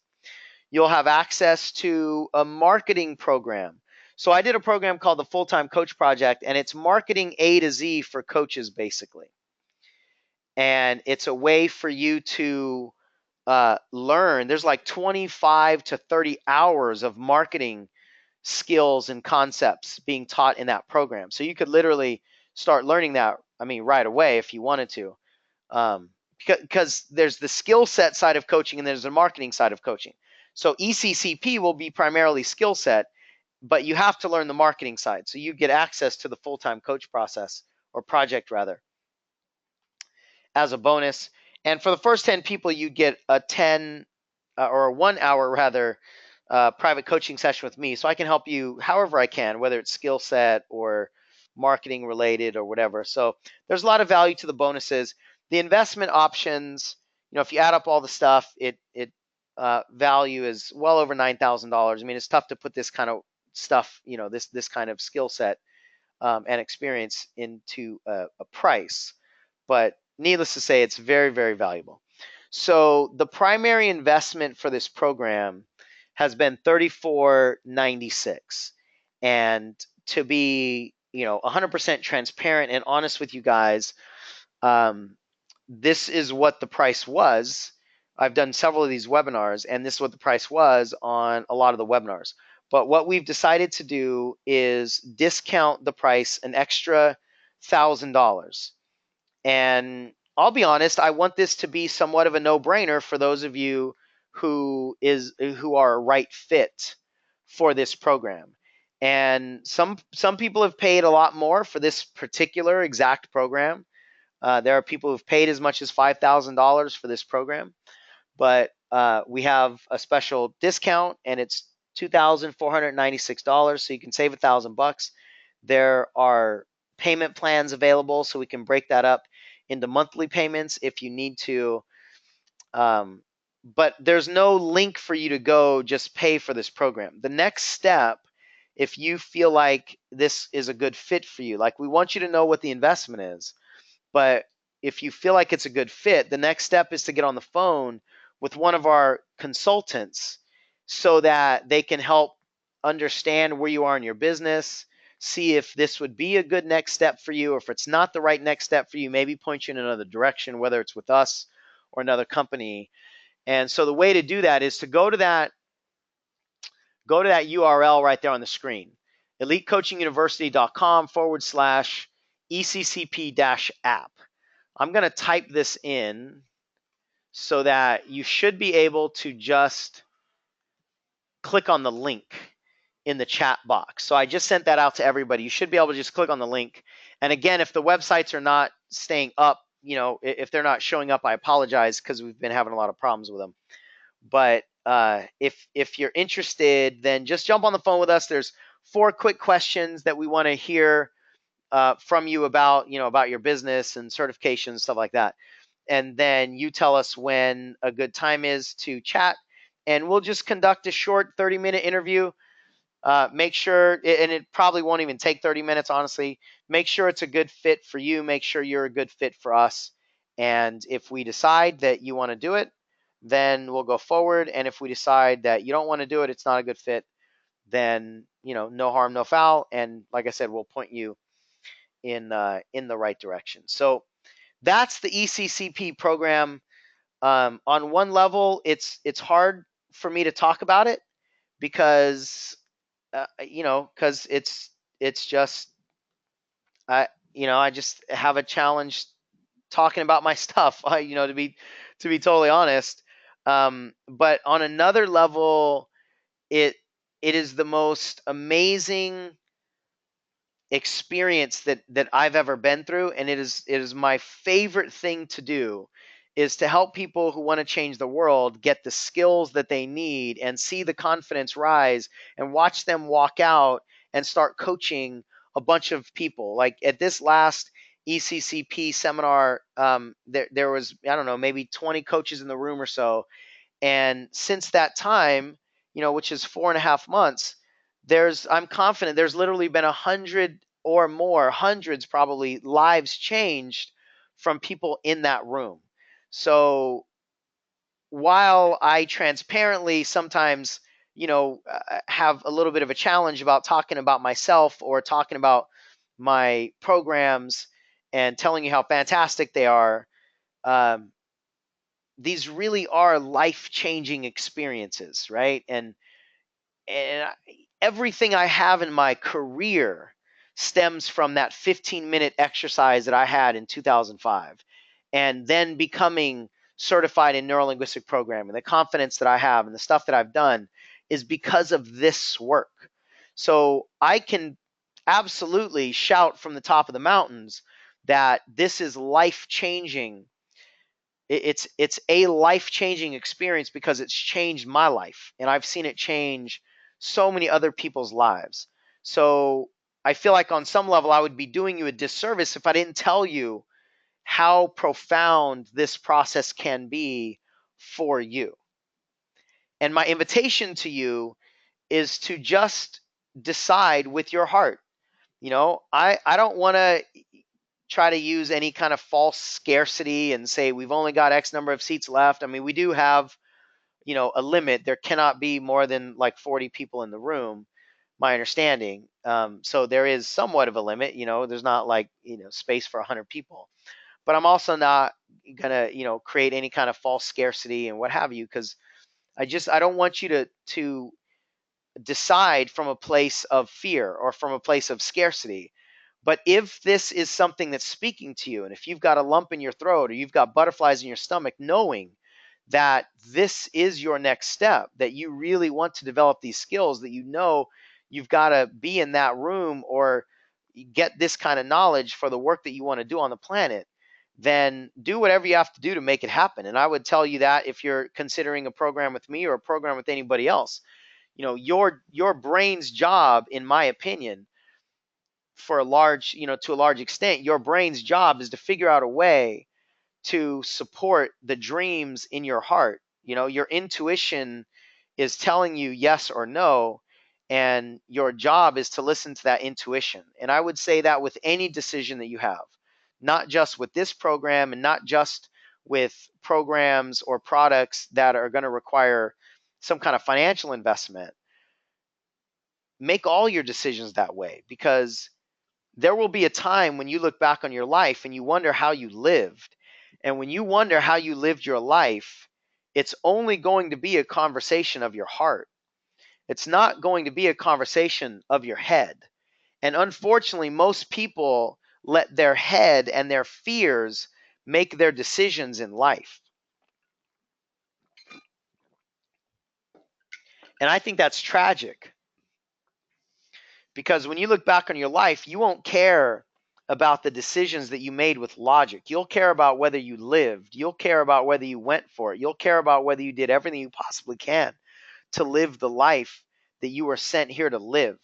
You'll have access to a marketing program. So I did a program called the Full-Time Coach Project, and it's marketing A to Z for coaches, basically. And it's a way for you to learn. There's like 25 to 30 hours of marketing skills and concepts being taught in that program. So you could literally start learning that, right away if you wanted to. Because there's the skill set side of coaching and there's the marketing side of coaching. So ECCP will be primarily skill set, but you have to learn the marketing side. So you get access to the full-time coach process, or project rather, as a bonus. And for the first 10 people, you get a 10 or a 1 hour rather private coaching session with me. So I can help you however I can, whether it's skill set or marketing related or whatever. So there's a lot of value to the bonuses. The investment options, if you add up all the stuff, it value is well over $9,000. I mean, it's tough to put this kind of stuff, this kind of skill set and experience into a price. But needless to say, it's very, very valuable. So the primary investment for this program has been $34.96. And to be, 100% transparent and honest with you guys, this is what the price was. I've done several of these webinars, and this is what the price was on a lot of the webinars. But what we've decided to do is discount the price an extra $1,000. And I'll be honest, I want this to be somewhat of a no-brainer for those of you who are a right fit for this program. And some people have paid a lot more for this particular exact program. There are people who've paid as much as $5,000 for this program, but we have a special discount, and it's $2,496, so you can save $1,000. There are payment plans available, so we can break that up into monthly payments if you need to. But there's no link for you to go just pay for this program. The next step, if you feel like this is a good fit for you, like we want you to know what the investment is, but if you feel like it's a good fit, the next step is to get on the phone with one of our consultants so that they can help understand where you are in your business, see if this would be a good next step for you, or if it's not the right next step for you, maybe point you in another direction, whether it's with us or another company. And so the way to do that is to go to that URL right there on the screen, elitecoachinguniversity.com/ECCP-app. I'm going to type this in so that you should be able to just click on the link in the chat box. So I just sent that out to everybody. You should be able to just click on the link. And again, if the websites are not staying up, if they're not showing up, I apologize, because we've been having a lot of problems with them. But if you're interested, then just jump on the phone with us. There's 4 quick questions that we want to hear from you about your business and certifications, stuff like that. And then you tell us when a good time is to chat, and we'll just conduct a short 30-minute interview. Make sure, and it probably won't even take 30 minutes, honestly. Make sure it's a good fit for you. Make sure you're a good fit for us. And if we decide that you want to do it, then we'll go forward. And if we decide that you don't want to do it, it's not a good fit, then, no harm, no foul. And like I said, we'll point you in the right direction. So that's the ECCP program. On one level, it's hard for me to talk about it because because it's just I just have a challenge talking about my stuff. To be totally honest. But on another level, it is the most amazing experience that I've ever been through, and it is my favorite thing to do, is to help people who want to change the world get the skills that they need and see the confidence rise and watch them walk out and start coaching a bunch of people. Like at this last ECCP seminar, there was, I don't know, maybe 20 coaches in the room or so. And since that time, which is 4.5 months, I'm confident there's literally been 100 or more, hundreds probably, lives changed from people in that room. So while I transparently sometimes, have a little bit of a challenge about talking about myself or talking about my programs and telling you how fantastic they are, these really are life-changing experiences, right? And everything I have in my career stems from that 15-minute exercise that I had in 2005, and then becoming certified in neurolinguistic programming, the confidence that I have, and the stuff that I've done is because of this work. So I can absolutely shout from the top of the mountains that this is life changing. It's a life changing experience because it's changed my life, and I've seen it change so many other people's lives. So I feel like on some level I would be doing you a disservice if I didn't tell you how profound this process can be for you. And my invitation to you is to just decide with your heart. I don't want to try to use any kind of false scarcity and say we've only got X number of seats left. I mean, we do have, a limit. There cannot be more than like 40 people in the room, my understanding. So there is somewhat of a limit. There's not like, space for 100 people. But I'm also not gonna, create any kind of false scarcity and what have you, because I don't want you to decide from a place of fear or from a place of scarcity. But if this is something that's speaking to you, and if you've got a lump in your throat or you've got butterflies in your stomach, knowing that this is your next step, that you really want to develop these skills, that you've got to be in that room or get this kind of knowledge for the work that you want to do on the planet, then do whatever you have to do to make it happen. And I would tell you that if you're considering a program with me or a program with anybody else, your brain's job, in my opinion, for a large, to a large extent, your brain's job is to figure out a way to support the dreams in your heart. Your intuition is telling you yes or no, and your job is to listen to that intuition. And I would say that with any decision that you have, not just with this program and not just with programs or products that are going to require some kind of financial investment. Make all your decisions that way, because there will be a time when you look back on your life and you wonder how you lived. And when you wonder how you lived your life, it's only going to be a conversation of your heart. It's not going to be a conversation of your head. And unfortunately, most people let their head and their fears make their decisions in life. And I think that's tragic, because when you look back on your life, you won't care about the decisions that you made with logic. You'll care about whether you lived. You'll care about whether you went for it. You'll care about whether you did everything you possibly can to live the life that you were sent here to live.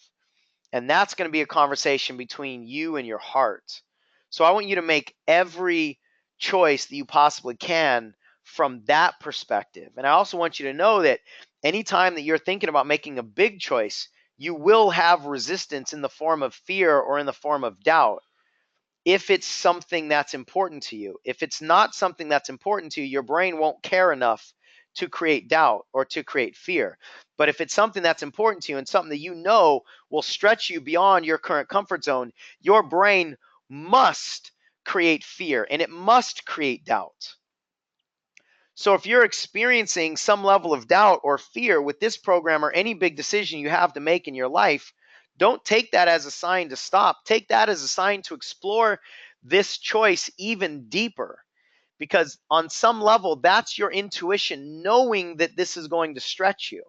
And that's going to be a conversation between you and your heart. So I want you to make every choice that you possibly can from that perspective. And I also want you to know that anytime that you're thinking about making a big choice, you will have resistance in the form of fear or in the form of doubt if it's something that's important to you. If it's not something that's important to you, your brain won't care enough to create doubt or to create fear. But if it's something that's important to you and something that you know will stretch you beyond your current comfort zone, your brain must create fear and it must create doubt. So if you're experiencing some level of doubt or fear with this program or any big decision you have to make in your life, don't take that as a sign to stop. Take that as a sign to explore this choice even deeper. Because on some level, that's your intuition, knowing that this is going to stretch you,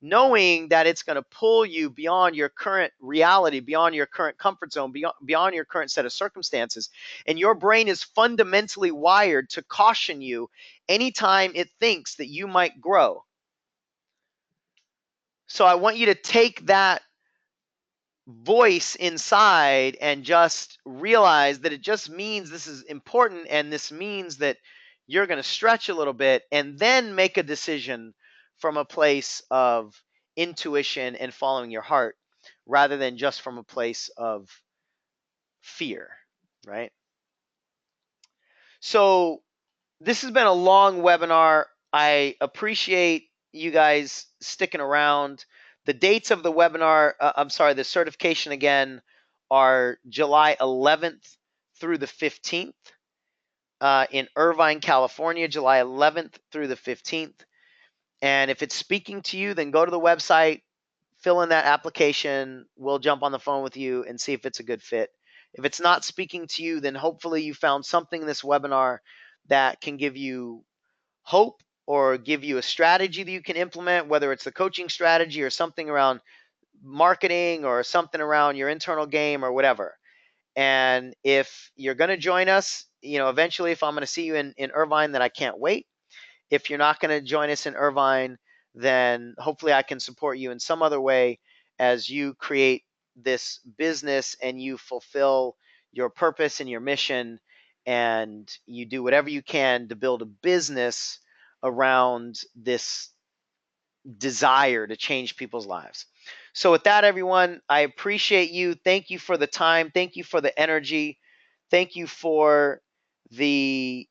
knowing that it's going to pull you beyond your current reality, beyond your current comfort zone, beyond your current set of circumstances. And your brain is fundamentally wired to caution you anytime it thinks that you might grow. So I want you to take that voice inside and just realize that it just means this is important, and this means that you're going to stretch a little bit, and then make a decision from a place of intuition and following your heart rather than just from a place of fear, right? So this has been a long webinar. I appreciate you guys sticking around. The dates of the webinar, the certification again, are July 11th through the 15th in Irvine, California, July 11th through the 15th. And if it's speaking to you, then go to the website, fill in that application. We'll jump on the phone with you and see if it's a good fit. If it's not speaking to you, then hopefully you found something in this webinar that can give you hope or give you a strategy that you can implement, whether it's the coaching strategy or something around marketing or something around your internal game or whatever. And if you're going to join us, eventually, if I'm going to see you in Irvine, then I can't wait. If you're not going to join us in Irvine, then hopefully I can support you in some other way as you create this business and you fulfill your purpose and your mission, and you do whatever you can to build a business around this desire to change people's lives. So, with that, everyone, I appreciate you. Thank you for the time. Thank you for the energy. Thank you for the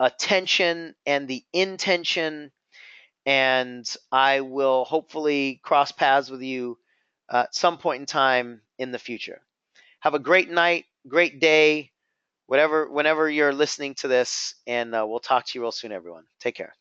attention and the intention. And I will hopefully cross paths with you at some point in time in the future. Have a great night, great day, whenever you're listening to this, and we'll talk to you real soon, everyone. Take care.